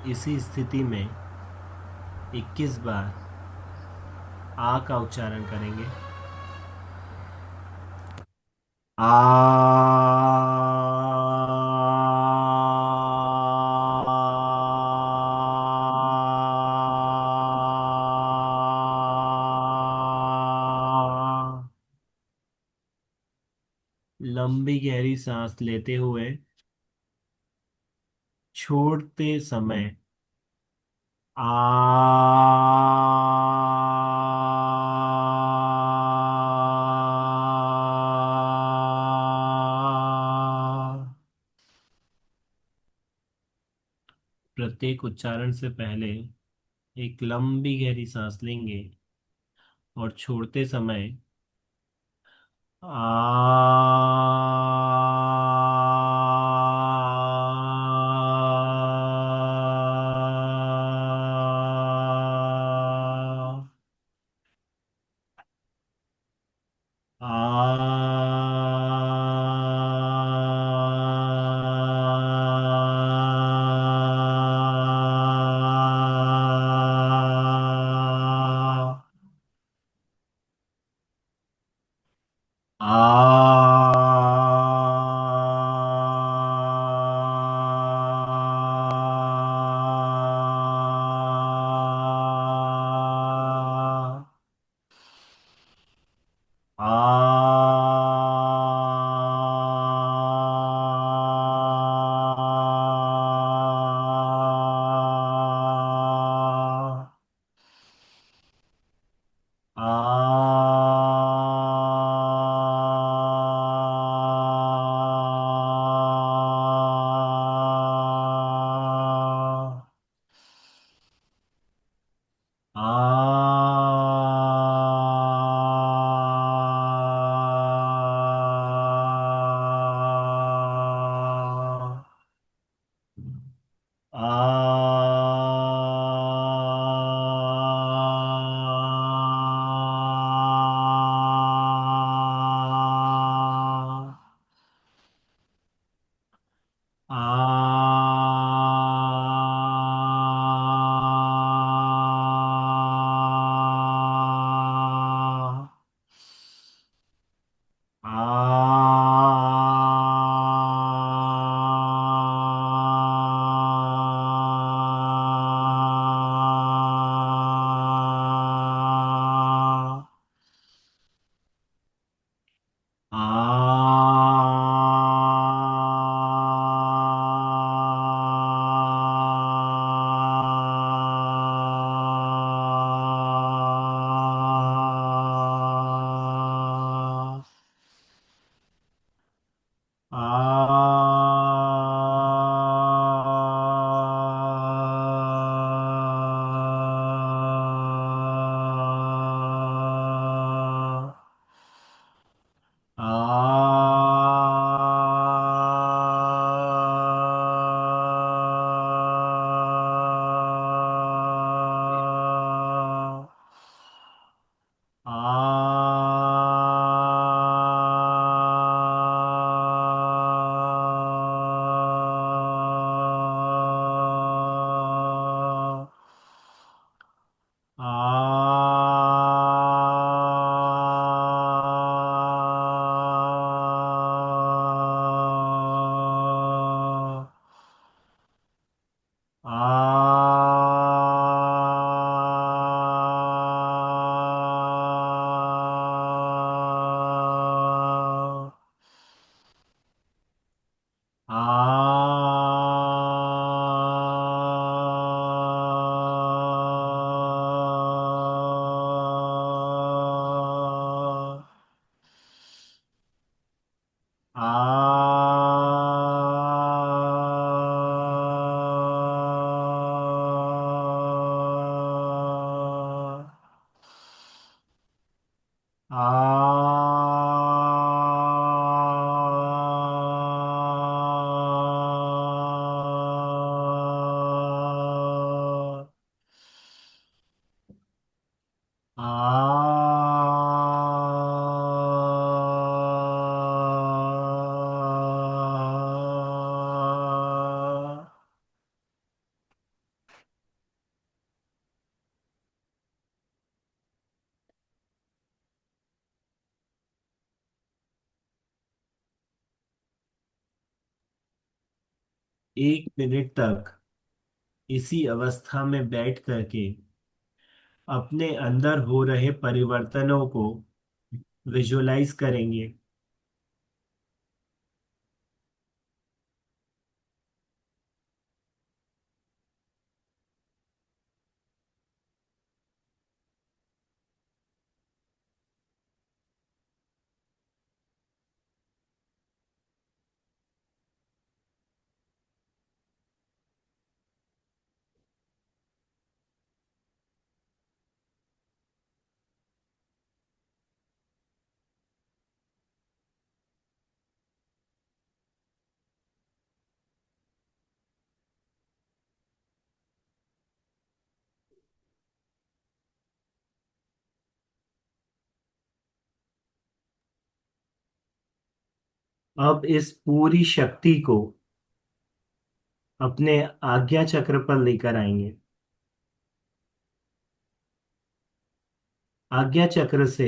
इसी स्थिति में 21 बार आ का उच्चारण करेंगे। आ। लंबी गहरी सांस लेते हुए छोड़ते समय प्रत्येक उच्चारण से पहले एक लंबी गहरी सांस लेंगे और छोड़ते समय आ। 1 मिनट तक इसी अवस्था में बैठ करके अपने अंदर हो रहे परिवर्तनों को विजुलाइज करेंगे। अब इस पूरी शक्ति को अपने आज्ञा चक्र पर लेकर आएंगे। आज्ञा चक्र से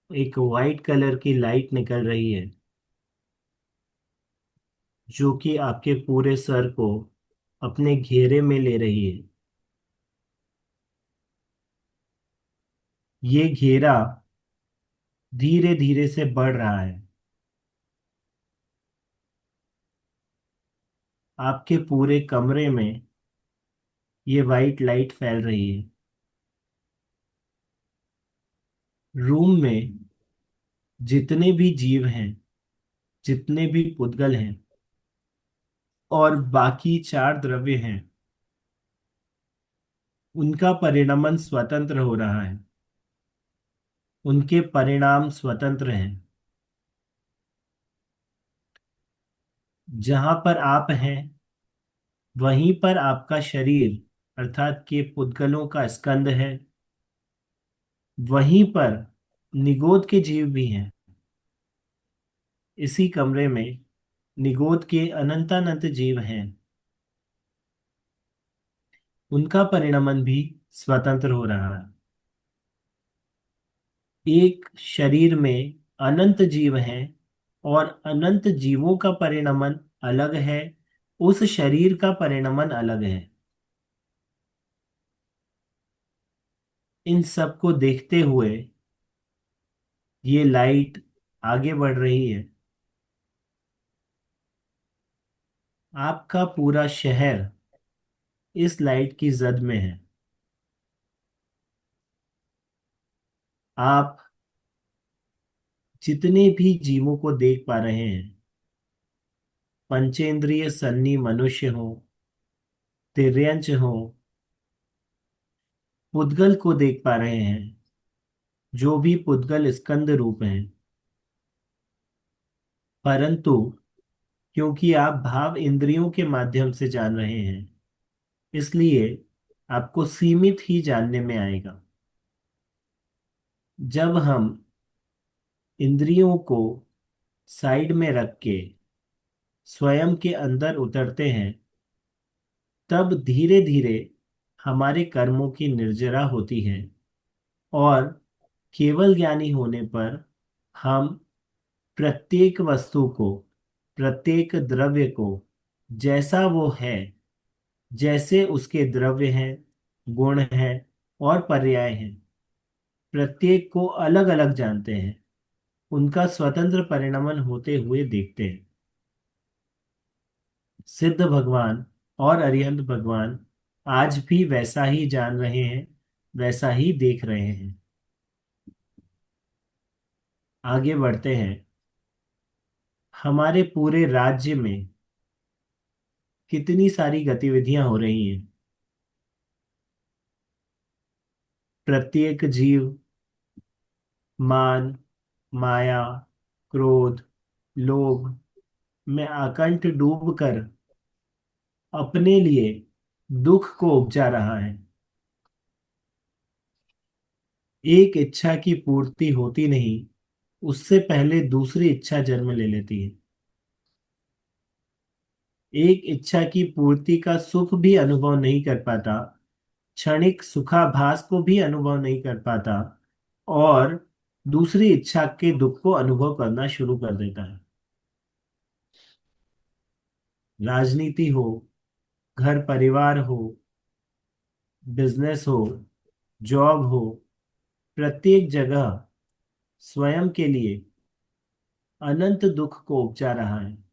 एक वाइट कलर की लाइट निकल रही है जो कि आपके पूरे सर को अपने घेरे में ले रही है। ये घेरा धीरे धीरे से बढ़ रहा है। आपके पूरे कमरे में ये वाइट लाइट फैल रही है। रूम में जितने भी जीव हैं, जितने भी पुद्गल हैं और बाकी 4 द्रव्य हैं, उनका परिणमन स्वतंत्र हो रहा है, उनके परिणाम स्वतंत्र हैं। जहां पर आप हैं वहीं पर आपका शरीर अर्थात के पुद्गलों का स्कंद है, वहीं पर निगोद के जीव भी हैं। इसी कमरे में निगोद के अनंतानंत जीव हैं, उनका परिणमन भी स्वतंत्र हो रहा है। एक शरीर में अनंत जीव हैं और अनंत जीवों का परिणमन अलग है, उस शरीर का परिणमन अलग है। इन सब को देखते हुए ये लाइट आगे बढ़ रही है। आपका पूरा शहर इस लाइट की जद में है। आप जितने भी जीवों को देख पा रहे हैं, पंचेंद्रिय सन्नी मनुष्य हो, तिर्यंच हो, पुद्गल को देख पा रहे हैं, जो भी पुद्गल स्कंद रूप हैं। परंतु क्योंकि आप भाव इंद्रियों के माध्यम से जान रहे हैं, इसलिए आपको सीमित ही जानने में आएगा। जब हम इंद्रियों को साइड में रख के स्वयं के अंदर उतरते हैं, तब धीरे धीरे हमारे कर्मों की निर्जरा होती है और केवल ज्ञानी होने पर हम प्रत्येक वस्तु को, प्रत्येक द्रव्य को जैसा वो है, जैसे उसके द्रव्य हैं, गुण हैं और पर्याय हैं, प्रत्येक को अलग अलग जानते हैं, उनका स्वतंत्र परिणमन होते हुए देखते हैं। सिद्ध भगवान और अरिहंत भगवान आज भी वैसा ही जान रहे हैं, वैसा ही देख रहे हैं। आगे बढ़ते हैं। हमारे पूरे राज्य में कितनी सारी गतिविधियां हो रही हैं। प्रत्येक जीव मान, माया, क्रोध, लोभ में आकंठ डूबकर अपने लिए दुख को उपजा रहा है। एक इच्छा की पूर्ति होती नहीं, उससे पहले दूसरी इच्छा जन्म ले लेती है। एक इच्छा की पूर्ति का सुख भी अनुभव नहीं कर पाता, क्षणिक सुखाभास को भी अनुभव नहीं कर पाता और दूसरी इच्छा के दुख को अनुभव करना शुरू कर देता है। राजनीति हो, घर परिवार हो, बिजनेस हो, जॉब हो, प्रत्येक जगह स्वयं के लिए अनंत दुख को उपजा रहा है।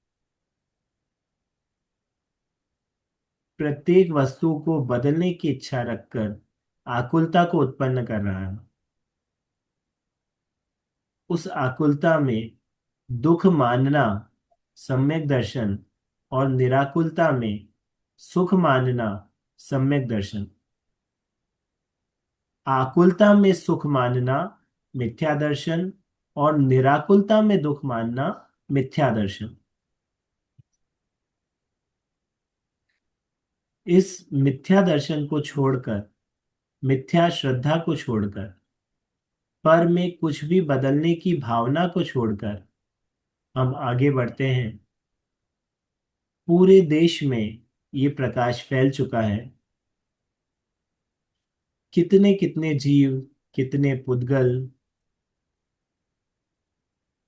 प्रत्येक वस्तु को बदलने की इच्छा रखकर आकुलता को उत्पन्न कर रहा है। उस आकुलता में दुख मानना सम्यक दर्शन और निराकुलता में सुख मानना सम्यक दर्शन। आकुलता में सुख मानना मिथ्या दर्शन और निराकुलता में दुख मानना मिथ्या दर्शन। इस मिथ्या दर्शन को छोड़कर, मिथ्या श्रद्धा को छोड़कर, पर में कुछ भी बदलने की भावना को छोड़कर हम आगे बढ़ते हैं। पूरे देश में ये प्रकाश फैल चुका है। कितने कितने जीव, कितने पुद्गल,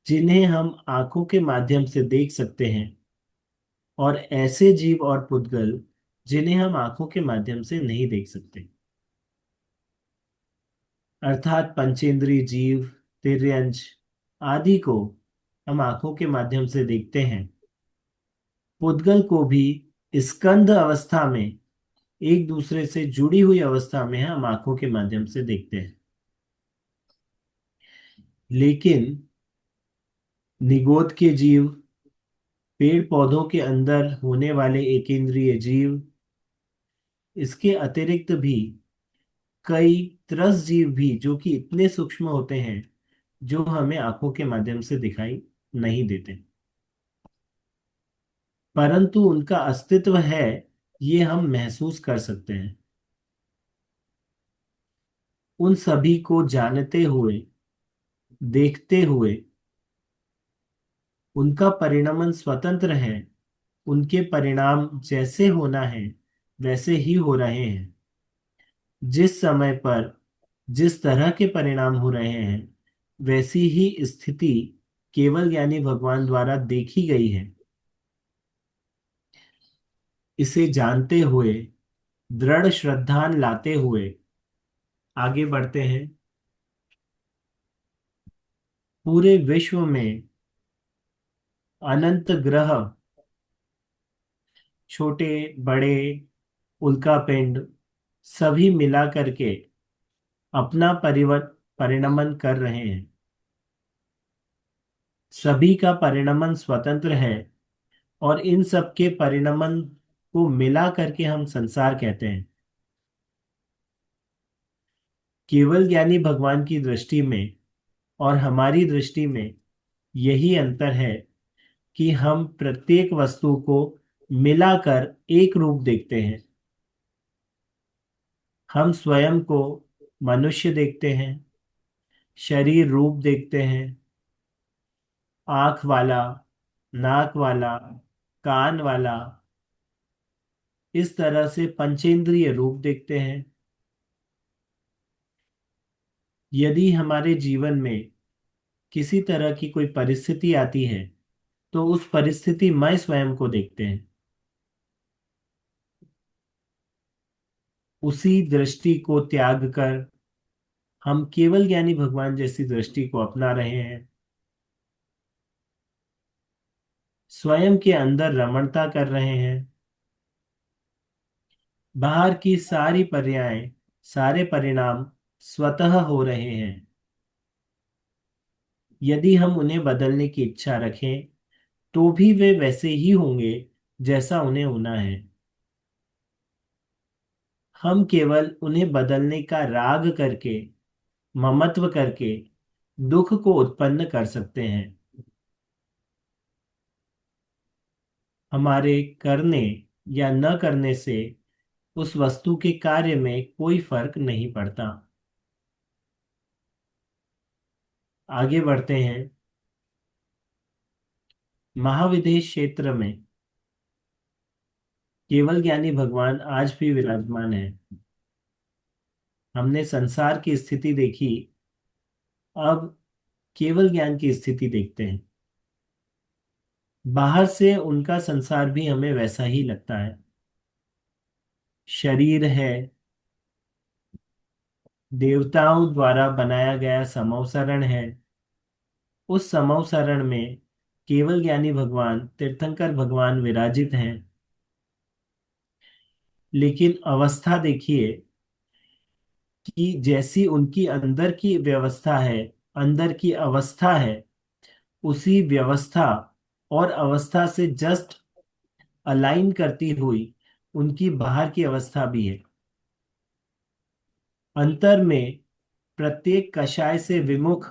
जिन्हें हम आंखों के माध्यम से देख सकते हैं, और ऐसे जीव और पुद्गल जिन्हें हम आंखों के माध्यम से नहीं देख सकते। अर्थात पंचेंद्रिय जीव, तिर्यंच आदि को हम आंखों के माध्यम से देखते हैं। पुद्गल को भी स्कंद अवस्था में, एक दूसरे से जुड़ी हुई अवस्था में हम आंखों के माध्यम से देखते हैं। लेकिन निगोद के जीव, पेड़ पौधों के अंदर होने वाले एकेंद्रिय जीव, इसके अतिरिक्त भी कई त्रस्त जीव भी जो कि इतने सूक्ष्म होते हैं जो हमें आंखों के माध्यम से दिखाई नहीं देते, परंतु उनका अस्तित्व है ये हम महसूस कर सकते हैं। उन सभी को जानते हुए, देखते हुए, उनका परिणमन स्वतंत्र है। उनके परिणाम जैसे होना है वैसे ही हो रहे हैं। जिस समय पर जिस तरह के परिणाम हो रहे हैं वैसी ही स्थिति केवल ज्ञानी भगवान द्वारा देखी गई है। इसे जानते हुए, दृढ़ श्रद्धा लाते हुए आगे बढ़ते हैं। पूरे विश्व में अनंत ग्रह, छोटे बड़े, उल्कापिंड सभी मिला करके अपना परिणमन कर रहे हैं। सभी का परिणमन स्वतंत्र है और इन सब के परिणमन को मिला करके हम संसार कहते हैं। केवल ज्ञानी भगवान की दृष्टि में और हमारी दृष्टि में यही अंतर है कि हम प्रत्येक वस्तु को मिलाकर एक रूप देखते हैं। हम स्वयं को मनुष्य देखते हैं, शरीर रूप देखते हैं, आंख वाला, नाक वाला, कान वाला, इस तरह से पंचेंद्रिय रूप देखते हैं। यदि हमारे जीवन में किसी तरह की कोई परिस्थिति आती है तो उस परिस्थिति में स्वयं को देखते हैं। उसी दृष्टि को त्याग कर हम केवल ज्ञानी भगवान जैसी दृष्टि को अपना रहे हैं। स्वयं के अंदर रमणता कर रहे हैं। बाहर की सारी पर्याय, सारे परिणाम स्वतः हो रहे हैं। यदि हम उन्हें बदलने की इच्छा रखें तो भी वे वैसे ही होंगे जैसा उन्हें होना है। हम केवल उन्हें बदलने का राग करके, ममत्व करके दुख को उत्पन्न कर सकते हैं। हमारे करने या न करने से उस वस्तु के कार्य में कोई फर्क नहीं पड़ता। आगे बढ़ते हैं। महाविदेश क्षेत्र में केवल ज्ञानी भगवान आज भी विराजमान है। हमने संसार की स्थिति देखी, अब केवल ज्ञान की स्थिति देखते हैं। बाहर से उनका संसार भी हमें वैसा ही लगता है। शरीर है, देवताओं द्वारा बनाया गया समवसरण है। उस समवसरण में केवल ज्ञानी भगवान, तीर्थंकर भगवान विराजित हैं। लेकिन अवस्था देखिए कि जैसी उनकी अंदर की व्यवस्था है, अंदर की अवस्था है, उसी व्यवस्था और अवस्था से जस्ट अलाइन करती हुई उनकी बाहर की अवस्था भी है। अंतर में प्रत्येक कषाय से विमुख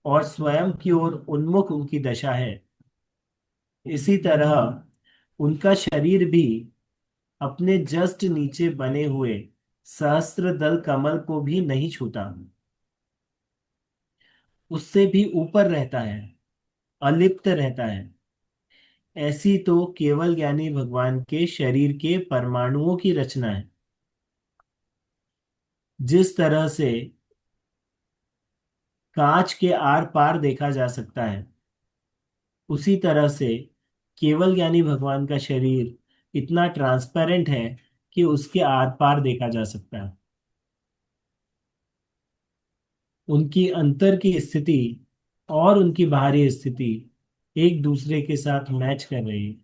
और स्वयं की ओर उन्मुख उनकी दशा है। इसी तरह उनका शरीर भी अपने जस्ट नीचे बने हुए सहस्त्र दल कमल को भी नहीं छूता, उससे भी ऊपर रहता है, अलिप्त रहता है। ऐसी तो केवल ज्ञानी भगवान के शरीर के परमाणुओं की रचना है। जिस तरह से कांच के आर पार देखा जा सकता है, उसी तरह से केवल ज्ञानी भगवान का शरीर इतना ट्रांसपेरेंट है कि उसके आर पार देखा जा सकता है। उनकी अंतर की स्थिति और उनकी बाहरी स्थिति एक दूसरे के साथ मैच कर रही है।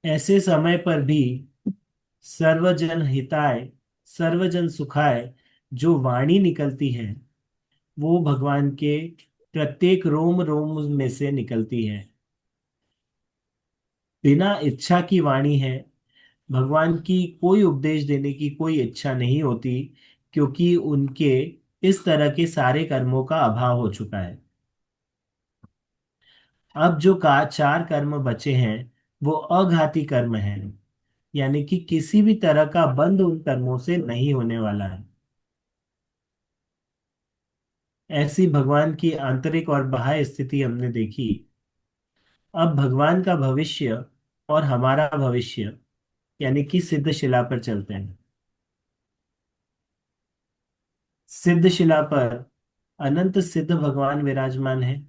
ऐसे समय पर भी सर्वजन हिताय, सर्वजन सुखाय जो वाणी निकलती है वो भगवान के प्रत्येक रोम रोम में से निकलती है। बिना इच्छा की वाणी है, भगवान की कोई उपदेश देने की कोई इच्छा नहीं होती, क्योंकि उनके इस तरह के सारे कर्मों का अभाव हो चुका है। अब जो का चार कर्म बचे हैं वो अघाती कर्म हैं, यानी कि किसी भी तरह का बंध उन कर्मों से नहीं होने वाला है। ऐसी भगवान की आंतरिक और बाह्य स्थिति हमने देखी। अब भगवान का भविष्य और हमारा भविष्य, यानी कि सिद्ध शिला पर चलते हैं। सिद्ध शिला पर अनंत सिद्ध भगवान विराजमान है।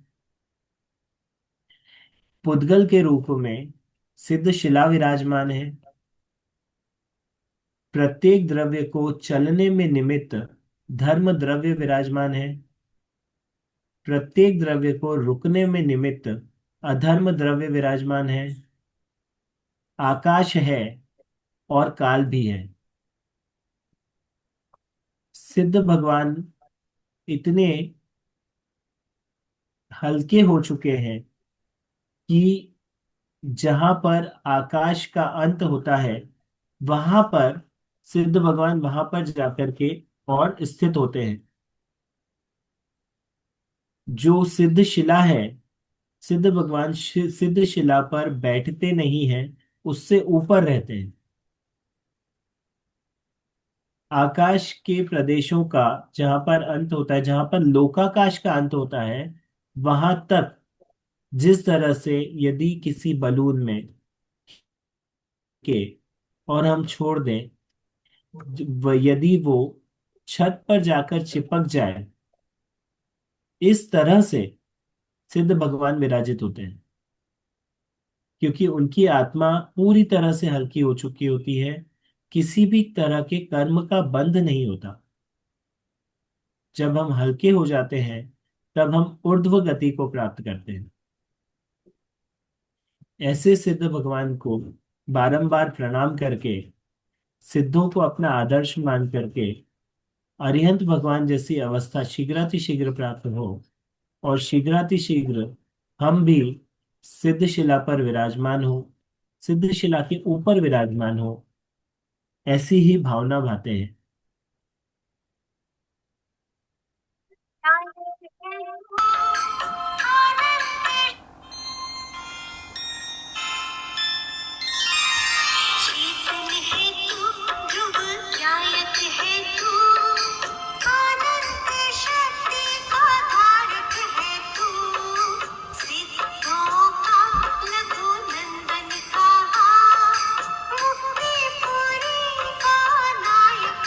पुद्गल के रूप में सिद्ध शिला विराजमान है। प्रत्येक द्रव्य को चलने में निमित्त धर्म द्रव्य विराजमान है। प्रत्येक द्रव्य को रुकने में निमित्त अधर्म द्रव्य विराजमान है। आकाश है और काल भी है। सिद्ध भगवान इतने हल्के हो चुके हैं कि जहां पर आकाश का अंत होता है वहां पर सिद्ध भगवान वहां पर जाकर के और स्थित होते हैं। जो सिद्ध शिला है, सिद्ध भगवान सिद्ध शिला पर बैठते नहीं हैं, उससे ऊपर रहते हैं। आकाश के प्रदेशों का जहां पर अंत होता है, जहां पर लोकाकाश का अंत होता है, वहां तक जिस तरह से यदि किसी बलून में के और हम छोड़ दें, यदि वो छत पर जाकर चिपक जाए, इस तरह से सिद्ध भगवान विराजित होते हैं, क्योंकि उनकी आत्मा पूरी तरह से हल्की हो चुकी होती है। किसी भी तरह के कर्म का बंध नहीं होता। जब हम हल्के हो जाते हैं तब हम ऊर्ध्व गति को प्राप्त करते हैं। ऐसे सिद्ध भगवान को बारंबार प्रणाम करके, सिद्धों को अपना आदर्श मान करके अरिहंत भगवान जैसी अवस्था शीघ्रातिशीघ्र प्राप्त हो, और शीघ्रातिशीघ्र हम भी सिद्ध शिला पर विराजमान हो, सिद्ध शिला के ऊपर विराजमान हो, ऐसी ही भावना भाते हैं। चेतन है तू, ध्रुव न्यायक है तू, आनंद शक्ति का धारक है तू, सिद्धों का लघु नंदन कहा, मुक्ति पुरी का नायक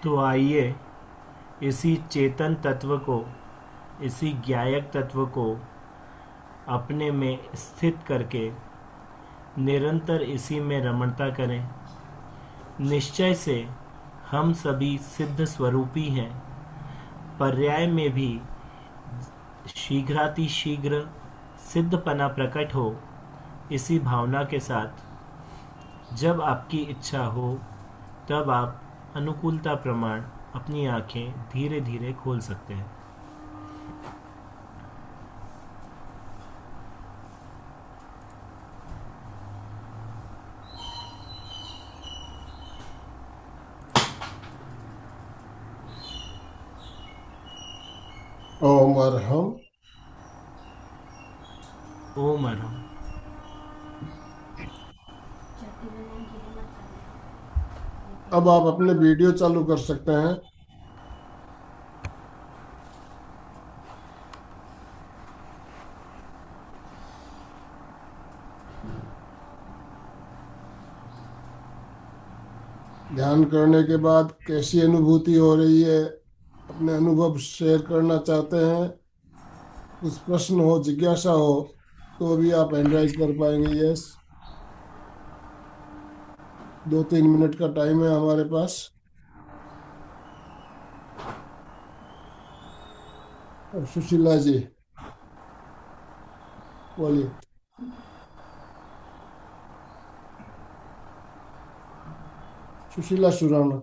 तो आइए इसी चेतन तत्व को, इसी ज्ञायक तत्व को अपने में स्थित करके निरंतर इसी में रमणता करें। निश्चय से हम सभी सिद्ध स्वरूपी हैं। पर्याय में भी शीघ्रातिशीघ्र सिद्धपना प्रकट हो, इसी भावना के साथ जब आपकी इच्छा हो तब आप अनुकूलता प्रमाण अपनी आंखें धीरे धीरे खोल सकते हैं। ओम अरहम। ओम अरहम। अब आप अपने वीडियो चालू कर सकते हैं। ध्यान करने के बाद कैसी अनुभूति हो रही है, अपने अनुभव शेयर करना चाहते हैं, कुछ प्रश्न हो, जिज्ञासा हो, तो भी आप हैंड राइज कर पाएंगे। यस, 2-3 मिनट का टाइम है हमारे पास। और सुशीला जी बोलिए। सुशीला सुराना।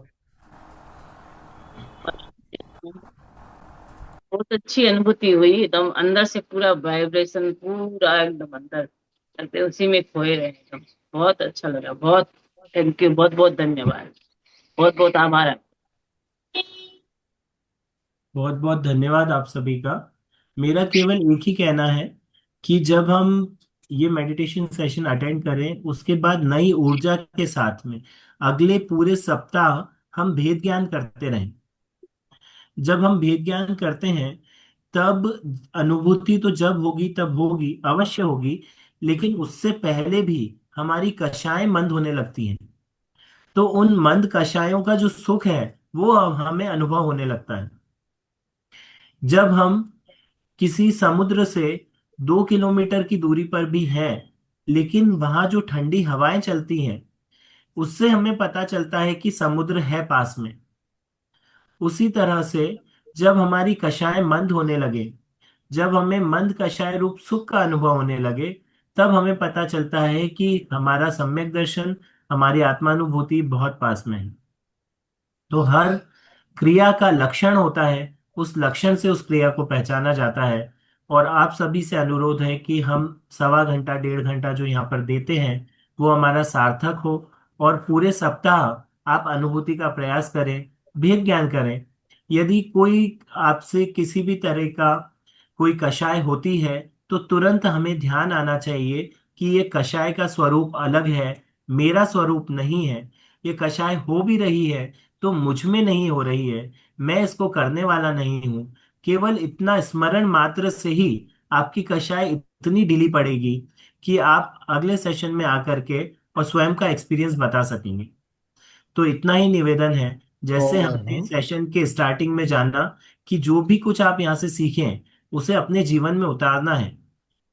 बहुत अच्छी अनुभूति हुई, एकदम अंदर से पूरा वाइब्रेशन, पूरा एकदम अंदर चलते उसी में खोए रहे एकदम। बहुत अच्छा लगा, बहुत थैंक यू, बहुत बहुत धन्यवाद, बहुत बहुत आभार। बहुत बहुत धन्यवाद आप सभी का। मेरा केवल एक ही कहना है कि जब हम ये मेडिटेशन सेशन अटेंड करें, उसके बाद नई ऊर्जा के साथ में अगले पूरे सप्ताह हम भेद ज्ञान करते रहें। जब हम भेद ज्ञान करते हैं तब अनुभूति तो जब होगी तब होगी, अवश्य होगी, लेकिन उससे पहले भी हमारी कषाएं मंद होने लगती हैं। तो उन मंद कषायों का जो सुख है वो अब हमें अनुभव होने लगता है। जब हम किसी समुद्र से 2 किलोमीटर की दूरी पर भी हैं, लेकिन वहां जो ठंडी हवाएं चलती हैं उससे हमें पता चलता है कि समुद्र है पास में। उसी तरह से जब हमारी कषाय मंद होने लगे, जब हमें मंद कषाय रूप सुख का अनुभव होने लगे, तब हमें पता चलता है कि हमारा सम्यक दर्शन, हमारी आत्मानुभूति बहुत पास में है। तो हर क्रिया का लक्षण होता है, उस लक्षण से उस क्रिया को पहचाना जाता है। और आप सभी से अनुरोध है कि हम सवा घंटा 1.5 घंटा जो यहाँ पर देते हैं वो हमारा सार्थक हो, और पूरे सप्ताह आप अनुभूति का प्रयास करें, भेद ज्ञान करें। यदि कोई आपसे किसी भी तरह का कोई कषाय होती है तो तुरंत हमें ध्यान आना चाहिए कि ये कषाय का स्वरूप अलग है, मेरा स्वरूप नहीं है। ये कषाय हो भी रही है तो मुझ में नहीं हो रही है, मैं इसको करने वाला नहीं हूं। केवल इतना स्मरण मात्र से ही आपकी कषाय इतनी ढीली पड़ेगी कि आप अगले सेशन में आकर के और स्वयं का एक्सपीरियंस बता सकेंगे। तो इतना ही निवेदन है, जैसे ओम हमने अरहम। सेशन के स्टार्टिंग में जाना कि जो भी कुछ आप यहाँ से सीखें उसे अपने जीवन में उतारना है,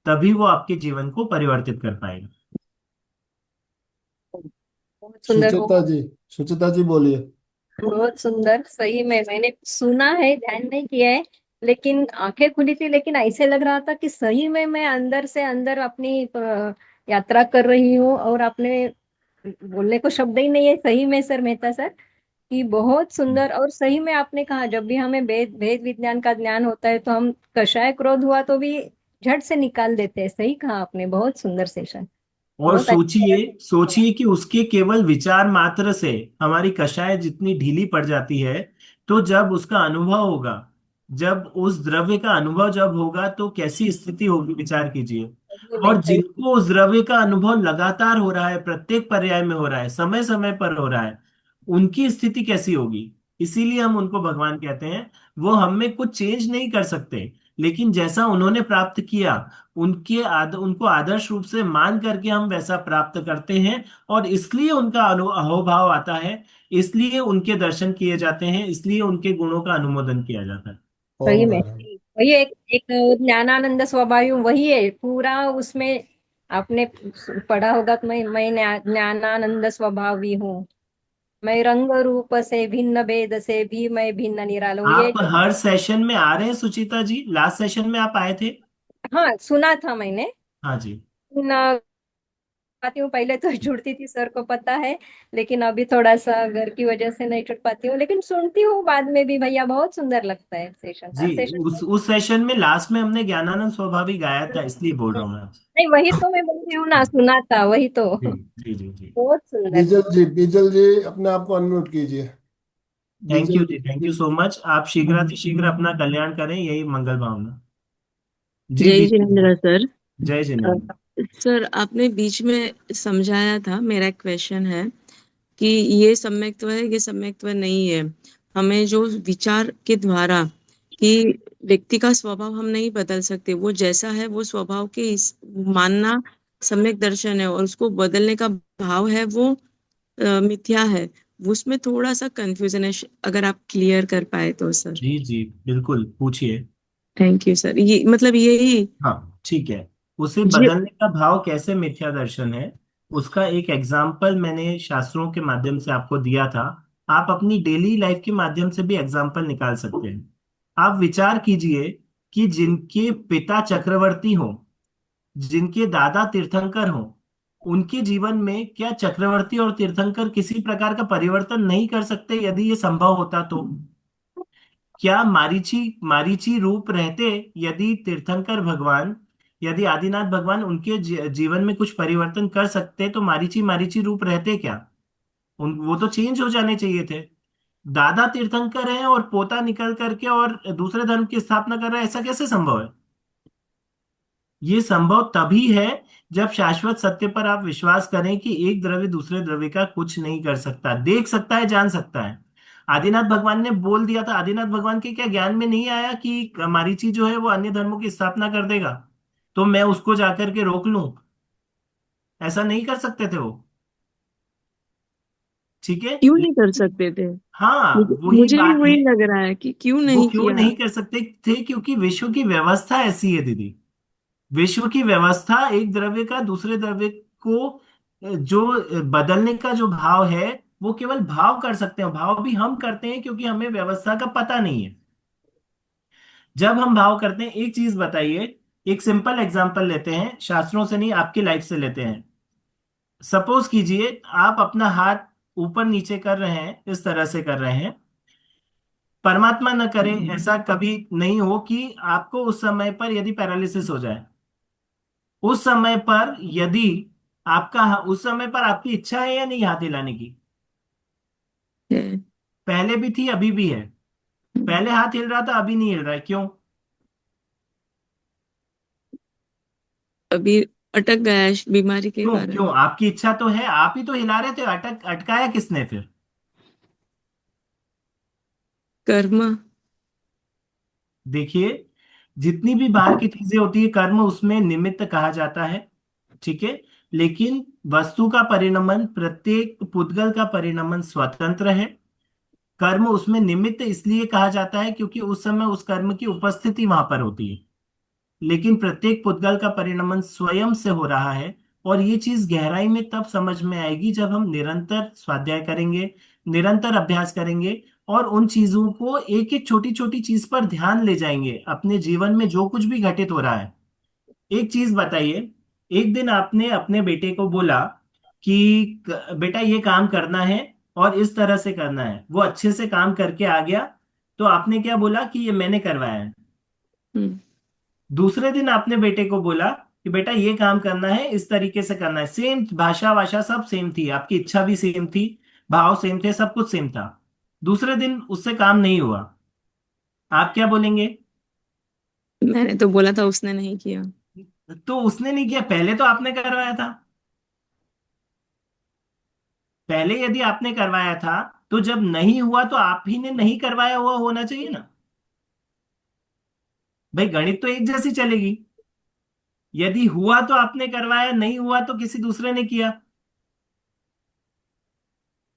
तभी वो आपके जीवन को परिवर्तित कर पाएगा। बहुत सुंदर हो। सुचिता जी, सुचिता जी बोलिए। बहुत सुंदर, सही में मैंने सुना है, ध्यान नहीं किया है, लेकिन आंखें खुली थी। लेकिन ऐसे लग रहा था कि सही में मैं अंदर से अंदर अपनी यात्रा कर रही हूँ। और अपने बोलने को शब्द ही नहीं है, सही में सर, मेहता सर, कि बहुत सुंदर। और सही में आपने कहा, जब भी हमें भेद भेद विज्ञान का ज्ञान होता है तो हम कषाय क्रोध हुआ तो भी झट से निकाल देते हैं। सही कहा आपने, बहुत सुंदर सेशन, और बहुत अच्छा। सोचिए सोचिए कि उसके केवल विचार मात्र से हमारी कषाय जितनी ढीली पड़ जाती है, तो जब उसका अनुभव होगा, जब उस द्रव्य का अनुभव जब होगा तो कैसी स्थिति होगी, विचार कीजिए। सही में, और सही। जिनको उस द्रव्य का अनुभव लगातार हो रहा है, प्रत्येक पर्याय में हो रहा है, समय समय पर हो रहा है, उनकी स्थिति कैसी होगी। इसीलिए हम उनको भगवान कहते हैं। वो हम में कुछ चेंज नहीं कर सकते, लेकिन जैसा उन्होंने प्राप्त किया, उनको आदर्श रूप से मान करके हम वैसा प्राप्त करते हैं, और इसलिए उनका अहोभाव आता है, इसलिए उनके दर्शन किए जाते हैं, इसलिए उनके गुणों का अनुमोदन किया जाता है। सही ओम में नारायण। वही एक ज्ञानानंद स्वभाव वही है पूरा उसमें। आपने पढ़ा होगा कि मैं ज्ञानानंद स्वभावी हूँ। मैं रंग रूप से भिन्न भेद से भी मैं भिन्न निराला हूँ, ये आप जो। हर सेशन में आ रहे हैं सुचिता जी? लास्ट सेशन में आप आए थे? हाँ, सुना था मैंने। हाँ जी। न, पाती हूँ, पहले तो जुड़ती थी, सर को पता है। लेकिन अभी थोड़ा सा घर की वजह से नहीं जुड़ पाती हूँ, लेकिन सुनती हूँ बाद में भी। भैया बहुत सुंदर लगता है सेशन, जी, हर सेशन। उस सेशन में लास्ट में हमने ज्ञानानंद स्वभावी गाया था, इसलिए बोल रहा हूँ मैं आपसे। नहीं, वही तो मैं बोल रही हूँ ना, सुना था वही तो। जी जी जी जी। बहुत सुंदर। बीजल जी अपने आप को अनम्यूट कीजिए। Thank you Bijal ji, thank you so much. आप शीघ्र अपना कल्याण करें, यही मंगल भावना। जी जय बीजेंद्र। जिनेन्द्र सर। जय जिनेन्द्र। सर, आपने बीच में समझाया था, मेरा एक क्वेश्चन है कि ये सम्यक्त्व है, ये सम्यक्त्व नहीं है। हमें जो विचार के द्वारा कि व्यक्ति का स्वभाव हम नहीं बदल सकते, वो जैसा है वो स्वभाव के मानना सम्यक दर्शन है, और उसको बदलने का भाव है वो मिथ्या है। उसमें थोड़ा सा कंफ्यूजन है, अगर आप क्लियर कर पाए तो सर। जी जी, बिल्कुल पूछिए। Thank you sir. ये मतलब यही हाँ ठीक है। उसे ये बदलने का भाव कैसे मिथ्या दर्शन है, उसका एक एग्जाम्पल मैंने शास्त्रों के माध्यम से आपको दिया था। आप अपनी डेली लाइफ के माध्यम से भी एग्जाम्पल निकाल सकते हैं। आप विचार कीजिए कि जिनके पिता चक्रवर्ती हों, जिनके दादा तीर्थंकर हों, उनके जीवन में क्या चक्रवर्ती और तीर्थंकर किसी प्रकार का परिवर्तन नहीं कर सकते? यदि ये संभव होता तो क्या मारीची मारीची रूप रहते? यदि तीर्थंकर भगवान, यदि आदिनाथ भगवान उनके जीवन में कुछ परिवर्तन कर सकते तो मारीची मारीची रूप रहते क्या? वो तो चेंज हो जाने चाहिए थे। दादा तीर्थंकर हैं और पोता निकल करके और दूसरे धर्म की स्थापना कर रहा है, ऐसा कैसे संभव है? ये संभव तभी है जब शाश्वत सत्य पर आप विश्वास करें कि एक द्रव्य दूसरे द्रव्य का कुछ नहीं कर सकता, देख सकता है, जान सकता है। आदिनाथ भगवान ने बोल दिया था, आदिनाथ भगवान के क्या ज्ञान में नहीं आया कि मारीची जो है वो अन्य धर्मों की स्थापना कर देगा, तो मैं उसको जाकर के रोक लूं? ऐसा नहीं कर सकते थे वो। ठीक है। क्यों नहीं कर सकते थे? हाँ, मुझे वही मुझे भी बात वही है। लग रहा है कि क्यों वो नहीं क्यों किया। नहीं कर सकते थे? क्योंकि विश्व की व्यवस्था ऐसी है दीदी। विश्व की व्यवस्था एक द्रव्य का दूसरे द्रव्य को जो बदलने का जो भाव है, वो केवल भाव कर सकते हैं। भाव भी हम करते हैं क्योंकि हमें व्यवस्था का पता नहीं है। जब हम भाव करते हैं, एक चीज बताइए, एक सिंपल एग्जांपल लेते हैं, शास्त्रों से नहीं आपकी लाइफ से लेते हैं। सपोज कीजिए आप अपना हाथ ऊपर नीचे कर रहे हैं, इस तरह से कर रहे हैं। परमात्मा न करे ऐसा कभी नहीं हो कि आपको उस समय पर यदि पैरालिसिस हो जाए, उस समय पर यदि उस समय पर आपकी इच्छा है या नहीं हाथ हिलाने की? है। पहले भी थी, अभी भी है। पहले हाथ हिल रहा था, अभी नहीं हिल रहा है, क्यों? अभी अटक गया है बीमारी के क्यों कारण। क्यों? आपकी इच्छा तो है, आप ही तो हिला रहे थे, अटकाया किसने फिर? कर्म। देखिए, जितनी भी बाहर की चीजें होती है, कर्म उसमें निमित्त कहा जाता है। ठीक है। लेकिन वस्तु का परिणमन, प्रत्येक पुद्गल का परिणमन स्वतंत्र है। कर्म उसमें निमित्त इसलिए कहा जाता है क्योंकि उस समय उस कर्म की उपस्थिति वहां पर होती है। लेकिन प्रत्येक पुद्गल का परिणमन स्वयं से हो रहा है। और ये चीज गहराई में तब समझ में आएगी जब हम निरंतर स्वाध्याय करेंगे, निरंतर अभ्यास करेंगे, और उन चीजों को एक एक छोटी छोटी चीज पर ध्यान ले जाएंगे अपने जीवन में जो कुछ भी घटित हो रहा है। एक चीज बताइए, एक दिन आपने अपने बेटे को बोला कि बेटा ये काम करना है और इस तरह से करना है, वो अच्छे से काम करके आ गया, तो आपने क्या बोला कि ये मैंने करवाया है। हम्म। दूसरे दिन आपने बेटे को बोला कि बेटा ये काम करना है, इस तरीके से करना है। सेम भाषा वाषा सब सेम थी, आपकी इच्छा भी सेम थी, भाव सेम थे, सब कुछ सेम था। दूसरे दिन उससे काम नहीं हुआ, आप क्या बोलेंगे? मैंने तो बोला था, उसने नहीं किया। तो उसने नहीं किया, पहले तो आपने करवाया था। पहले यदि आपने करवाया था, तो जब नहीं हुआ तो आप ही ने नहीं करवाया हुआ होना चाहिए ना। भाई गणित तो एक जैसी चलेगी। यदि हुआ तो आपने करवाया, नहीं हुआ तो किसी दूसरे ने किया।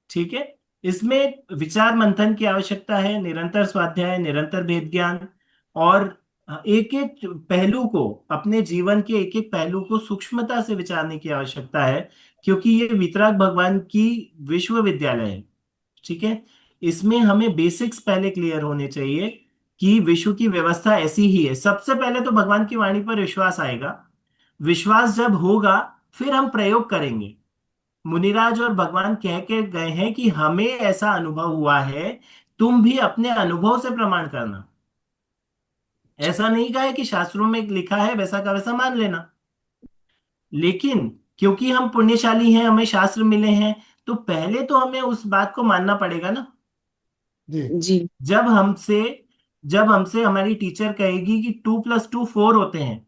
ठीक है। इसमें विचार मंथन की आवश्यकता है, निरंतर स्वाध्याय, निरंतर भेद ज्ञान, और एक एक पहलू को, अपने जीवन के एक एक पहलू को सूक्ष्मता से विचारने की आवश्यकता है, क्योंकि ये वितराग भगवान की विश्वविद्यालय है। ठीक है। इसमें हमें बेसिक्स पहले क्लियर होने चाहिए कि विश्व की व्यवस्था ऐसी ही है। सबसे पहले तो भगवान की वाणी पर विश्वास आएगा। विश्वास जब होगा फिर हम प्रयोग करेंगे। मुनिराज और भगवान कह के गए हैं कि हमें ऐसा अनुभव हुआ है, तुम भी अपने अनुभव से प्रमाण करना। ऐसा नहीं कहा है कि शास्त्रों में लिखा है वैसा का वैसा मान लेना। लेकिन क्योंकि हम पुण्यशाली हैं, हमें शास्त्र मिले हैं, तो पहले तो हमें उस बात को मानना पड़ेगा ना। जी। जी। जब हमसे जब हमसे हमारी टीचर कहेगी कि 2+2 4 होते हैं,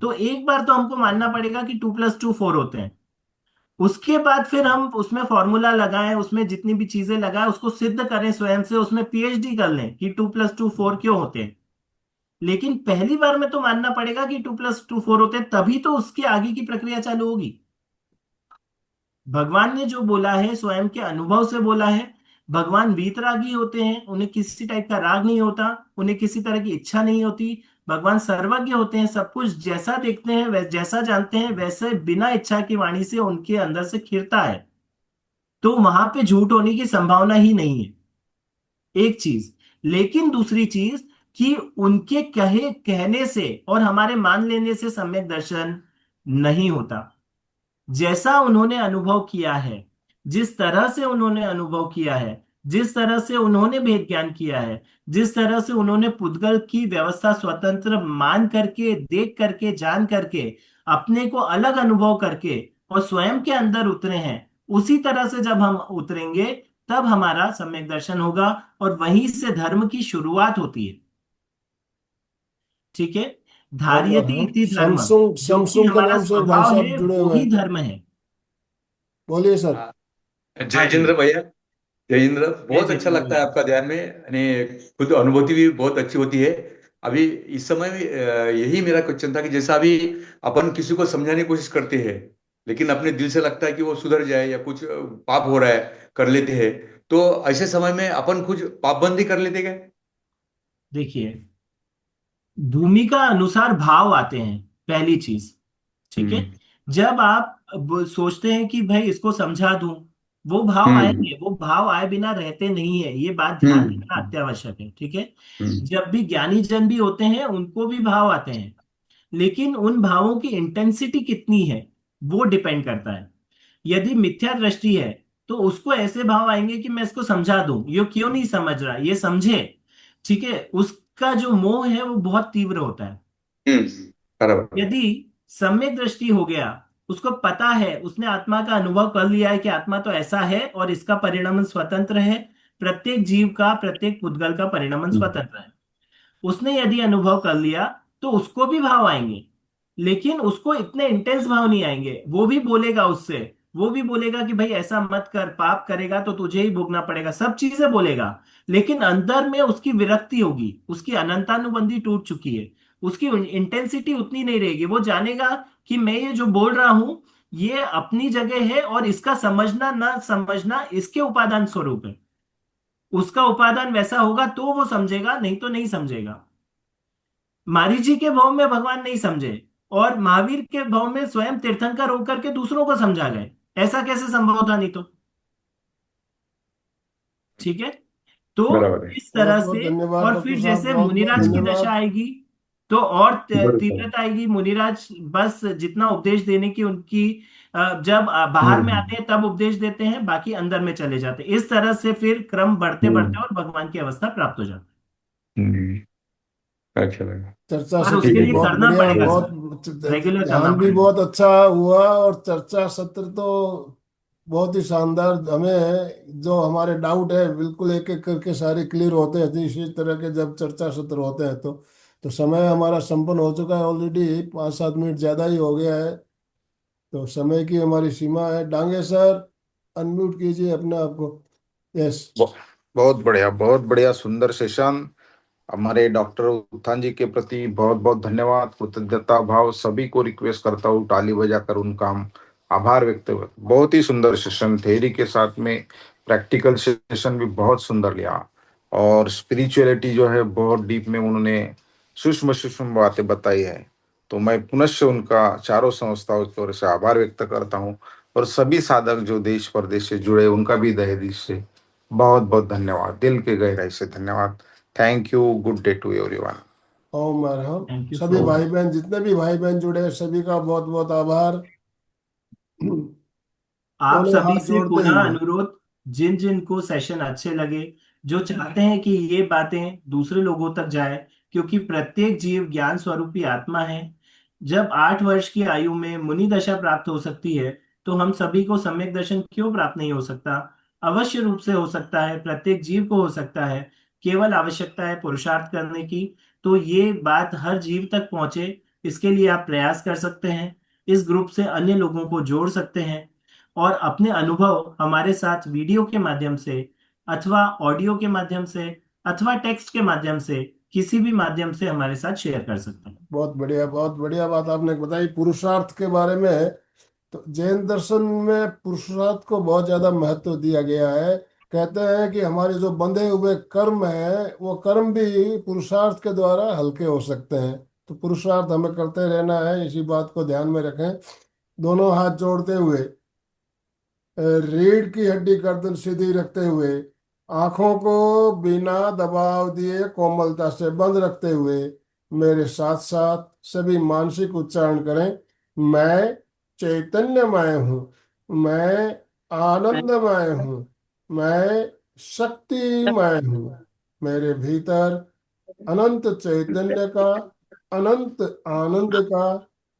तो एक बार तो हमको मानना पड़ेगा कि 2+2 4 होते हैं। उसके बाद फिर हम उसमें फॉर्मूला लगाएं, उसमें जितनी भी चीजें लगाएं, उसको सिद्ध करें स्वयं से, उसमें पीएचडी कर लें कि 2+2 4 क्यों होते हैं। लेकिन पहली बार में तो मानना पड़ेगा कि 2+2 4 होते हैं, तभी तो उसकी आगे की प्रक्रिया चालू होगी। भगवान ने जो बोला है स्वयं के अनुभव से बोला है। भगवान वीतरागी होते हैं, उन्हें किसी टाइप का राग नहीं होता, उन्हें किसी तरह की इच्छा नहीं होती। भगवान सर्वज्ञ होते हैं, सब कुछ जैसा देखते हैं जैसा जानते हैं वैसे बिना इच्छा की वाणी से उनके अंदर से खिरता है। तो वहां पे झूठ होने की संभावना ही नहीं है, एक चीज। लेकिन दूसरी चीज कि उनके कहने से और हमारे मान लेने से सम्यक दर्शन नहीं होता। जैसा उन्होंने अनुभव किया है, जिस तरह से उन्होंने अनुभव किया है, जिस तरह से उन्होंने भेद ज्ञान किया है, जिस तरह से उन्होंने पुद्गल की व्यवस्था स्वतंत्र मान करके, देख करके, जान करके, अपने को अलग अनुभव करके और स्वयं के अंदर उतरे हैं, उसी तरह से जब हम उतरेंगे तब हमारा सम्यक दर्शन होगा, और वहीं से धर्म की शुरुआत होती है। ठीक है। और धार्यति हम इति धर्म, सैमसंग जो कि सैमसंग के हमारा नाम से भाई स्वभाव साहब है जुड़े वो हुए ही हैं। धर्म है। बोलिए सर। हाँ, हाँ जय जी। जिंद्र भैया। जय जिंद्र, जय बहुत अच्छा जितेंद्र लगता है भैया। आपका ध्यान में, यानी खुद अनुभूति भी बहुत अच्छी होती है। अभी इस समय भी यही मेरा क्वेश्चन था कि जैसा अभी अपन किसी को समझाने की कोशिश करते हैं, लेकिन अपने दिल से लगता है कि वो सुधर जाए या कुछ पाप हो रहा है, कर लेते हैं, तो ऐसे समय में अपन कुछ पापबंदी कर लेते क्या? देखिए, भूमिका अनुसार भाव आते हैं, पहली चीज। ठीक है। हम्म। जब आप सोचते हैं कि भाई इसको समझा दूं, वो भाव हम्म। आएंगे। वो भाव आए बिना रहते नहीं है, ये बात ध्यान रखना हम्म। अत्यावश्यक है। ठीक है। हम्म। जब भी ज्ञानी जन भी होते हैं उनको भी भाव आते हैं, लेकिन उन भावों की इंटेंसिटी कितनी है वो डिपेंड करता है। यदि मिथ्या दृष्टि है तो उसको ऐसे भाव आएंगे कि मैं इसको समझा दूं, ये क्यों नहीं समझ रहा, ये समझे। ठीक है। उसका जो मोह है वो बहुत तीव्र होता है। हम्म। बराबर। यदि सम्यक दृष्टि हो गया, उसको पता है, उसने आत्मा का अनुभव कर लिया है कि आत्मा तो ऐसा है और इसका परिणमन स्वतंत्र है, प्रत्येक जीव का, प्रत्येक पुद्गल का परिणमन हम्म। स्वतंत्र है, उसने यदि अनुभव कर लिया तो उसको भी भाव आएंगे। लेकिन उसको इतने इंटेंस भाव नहीं आएंगे। वो भी बोलेगा उससे, वो भी बोलेगा कि भाई ऐसा मत कर, पाप करेगा तो तुझे ही भोगना पड़ेगा, सब चीजें बोलेगा। लेकिन अंदर में उसकी विरक्ति होगी, उसकी अनंतानुबंधी टूट चुकी है, उसकी इंटेंसिटी उतनी नहीं रहेगी। वो जानेगा कि मैं ये जो बोल रहा हूं ये अपनी जगह है, और इसका समझना ना समझना इसके उपादान स्वरूप है। उसका उपादान वैसा होगा तो वो समझेगा, नहीं तो नहीं समझेगा। मारीची के भाव में भगवान नहीं समझे, और महावीर के भाव में स्वयं तीर्थंकर होकर के दूसरों को समझा गए। ऐसा कैसे संभव था, नहीं तो। ठीक है। तो बराबर है। इस बहुत तरह बहुत से, धन्यवाद और फिर डॉक्टर साहब, जैसे बहुत बहुत मुनिराज की दशा धन्यवाद। आएगी तो और बराबर। तीव्रता आएगी। मुनिराज बस जितना उपदेश देने की उनकी, जब बाहर में हम्म। आते हैं तब उपदेश देते हैं, बाकी अंदर में चले जाते हैं। इस तरह से फिर क्रम बढ़ते बढ़ते हम्म। और भगवान की अवस्था प्राप्त हो जाती हम्म। अच्छा लगा। चर्चा है। और सत्र ठीक उसके भी है, लिए ठीक बहुत करना बढ़िया, पड़ेगा है। सर, बहुत रेगुलर करना ध्यान भी पड़ेगा। बहुत अच्छा हुआ, और चर्चा सत्र तो बहुत ही शानदार। हमें जो हमारे डाउट है बिल्कुल एक एक करके सारे क्लियर होते हैं। तो इसी तरह के जब चर्चा सत्र होते हैं तो समय हमारा संपन्न हो चुका है ऑलरेडी, 5-7 मिनट ज्यादा ही हो गया है। तो समय की हमारी सीमा है। डांगे सर, अनम्यूट कीजिए अपने आप को। यस। बहुत बढ़िया, बहुत बढ़िया, सुंदर सेशन। हमारे डॉक्टर उत्थान जी के प्रति बहुत बहुत धन्यवाद, कृतज्ञता भाव। सभी को रिक्वेस्ट करता हूँ ताली बजाकर उनका हम आभार व्यक्त कर। बहुत ही सुंदर सेशन, थ्योरी के साथ में प्रैक्टिकल सेशन भी बहुत सुंदर लिया, और स्पिरिचुअलिटी जो है बहुत डीप में उन्होंने सूक्ष्म सूक्ष्म बातें बताई है। तो मैं पुनश्च उनका चारों संस्थाओं की ओर से आभार व्यक्त करता हूँ, और सभी साधक जो देश परदेश से जुड़े उनका भी तहे दिल से बहुत बहुत धन्यवाद, दिल के गहराई से धन्यवाद। Thank you, good day to everyone. Om Arham. Thank you सभी सो भाई मच। बहन, जितने भी भाई बहन जुड़े हैं, सभी का बहुत बहुत आभार। आप दोनों सभी हाथ से जोड़ते पुनः हुए। अनुरोध, जिन जिन को सेशन अच्छे लगे, जो चाहते हैं कि ये बातें दूसरे लोगों तक जाए, क्योंकि प्रत्येक जीव ज्ञान स्वरूपी आत्मा है। जब 8 वर्ष की आयु में मुनि दशा प्राप्त हो सकती है, तो हम सभी को सम्यक दर्शन क्यों प्राप्त नहीं हो सकता? अवश्य रूप से हो सकता है, प्रत्येक जीव को हो सकता है। केवल आवश्यकता है पुरुषार्थ करने की। तो ये बात हर जीव तक पहुंचे, इसके लिए आप प्रयास कर सकते हैं। इस ग्रुप से अन्य लोगों को जोड़ सकते हैं, और अपने अनुभव हमारे साथ वीडियो के माध्यम से, अथवा ऑडियो के माध्यम से, अथवा टेक्स्ट के माध्यम से, किसी भी माध्यम से हमारे साथ शेयर कर सकते हैं। बहुत बढ़िया बात आपने बताई पुरुषार्थ के बारे में। तो जैन दर्शन में पुरुषार्थ को बहुत ज्यादा महत्व दिया गया है। कहते हैं कि हमारे जो बंधे हुए कर्म है, वो कर्म भी पुरुषार्थ के द्वारा हल्के हो सकते हैं। तो पुरुषार्थ हमें करते रहना है, इसी बात को ध्यान में रखें। दोनों हाथ जोड़ते हुए, रीढ़ की हड्डी गर्दन सीधी रखते हुए, आंखों को बिना दबाव दिए कोमलता से बंद रखते हुए, मेरे साथ साथ सभी मानसिक उच्चारण करें। मैं चैतन्यमय हूँ, मैं आनंदमय हूँ, मैं शक्तिमय हूँ। मेरे भीतर अनंत चैतन्य का, अनंत आनंद का,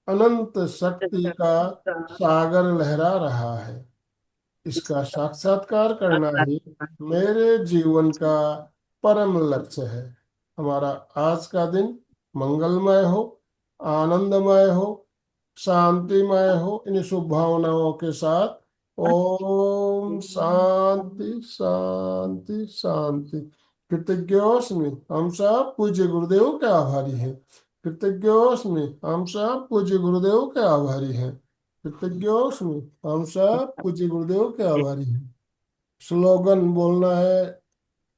अनंत शक्ति का सागर लहरा रहा है। इसका साक्षात्कार करना ही मेरे जीवन का परम लक्ष्य है। हमारा आज का दिन मंगलमय हो, आनंदमय हो, शांतिमय हो। इन शुभ भावनाओं के साथ ओम शांति शांति शांति। कृतज्ञोस्मि, हम सब पूज्य गुरुदेव के आभारी हैं। कृतज्ञोस्मि, हम सब पूज्य गुरुदेव के आभारी हैं। कृतज्ञोस्मि, हम सब पूज्य गुरुदेव के आभारी हैं। स्लोगन बोलना है।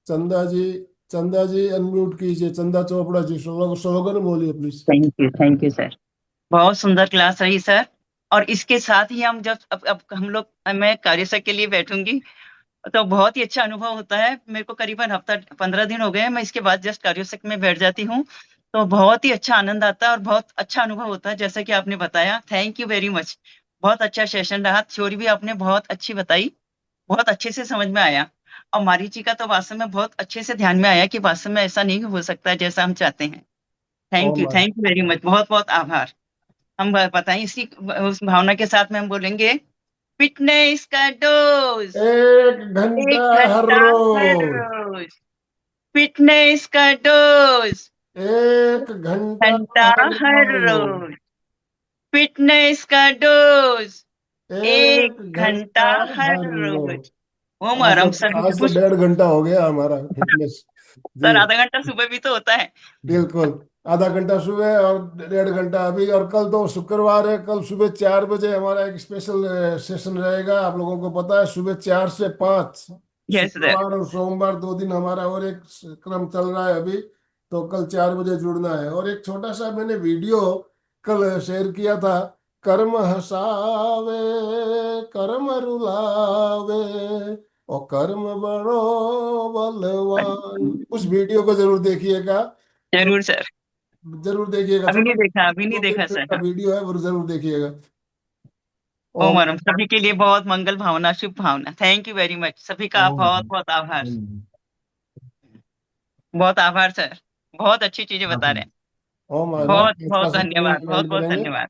चंदा जी, चंदा जी अनम्यूट कीजिए। चंदा चोपड़ा जी, स्लोगन बोलिए प्लीज। Thank you sir. बहुत सुंदर क्लास रही सर। और इसके साथ ही हम जब अब हम लोग, मैं कार्यशाला के लिए बैठूंगी तो बहुत ही अच्छा अनुभव होता है। मेरे को करीबन हफ्ता 15 दिन हो गए हैं, मैं इसके बाद जस्ट कार्यशाला में बैठ जाती हूँ, तो बहुत ही अच्छा आनंद आता है और बहुत अच्छा अनुभव होता है, जैसा कि आपने बताया। Thank you very much. बहुत अच्छा सेशन रहा। थ्योरी भी आपने बहुत अच्छी बताई, बहुत अच्छे से समझ में आया। और मारीची का तो वास्तव में बहुत अच्छे से ध्यान में आया कि वास्तव में ऐसा नहीं हो सकता है जैसा हम चाहते हैं। ओम थैंक यू वेरी मच, बहुत बहुत आभार। हम बताएं इसी उस भावना के साथ में हम बोलेंगे, फिटनेस का डोज एक घंटा 1 घंटा हर हर रोज, रोज। फिटनेस का डोज एक घंटा घंटा हर हर रोज, रोज। फिटनेस का डोज एक 1 घंटा घंटा हर हर रोज। रोज। ओमर, आज हम तो सभी आज तो कुछ। 1.5 घंटा हो गया हमारा फिटनेस। जी सर, आधा घंटा सुबह भी तो होता है। बिल्कुल। आधा घंटा सुबह और 1.5 घंटा अभी। और कल तो शुक्रवार है, कल सुबह 4 बजे हमारा एक स्पेशल सेशन रहेगा। आप लोगों को पता है, सुबह 4 से 5। Yes sir. शुक्रवार और सोमवार 2 दिन हमारा और एक क्रम चल रहा है अभी। तो कल 4 बजे जुड़ना है। और एक छोटा सा मैंने वीडियो कल शेयर किया था। कर्म हसावे, कर्म रुलावे, और कर्म बड़ो बलवान। उस वीडियो को जरूर देखिएगा। दो, जरूर सर। जरूर देखिएगा। अभी छोटा नहीं देखा, अभी नहीं दो तीन देखा मिनट सर। का हाँ। वीडियो है, वो जरूर देखिएगा। ओम। ओमर, हम सभी के लिए बहुत मंगल भावना, शुभ भावना। थैंक यू वेरी मच, सभी का ओम बहुत बहुत आभार। ओम। बहुत आभार सर, बहुत अच्छी चीजें बता रहे हैं। ओम आभार। बहुत आज का बहुत सत्र यहीं धन्यवाद, पे बहुत एंड बहुत करेंगे। धन्यवाद।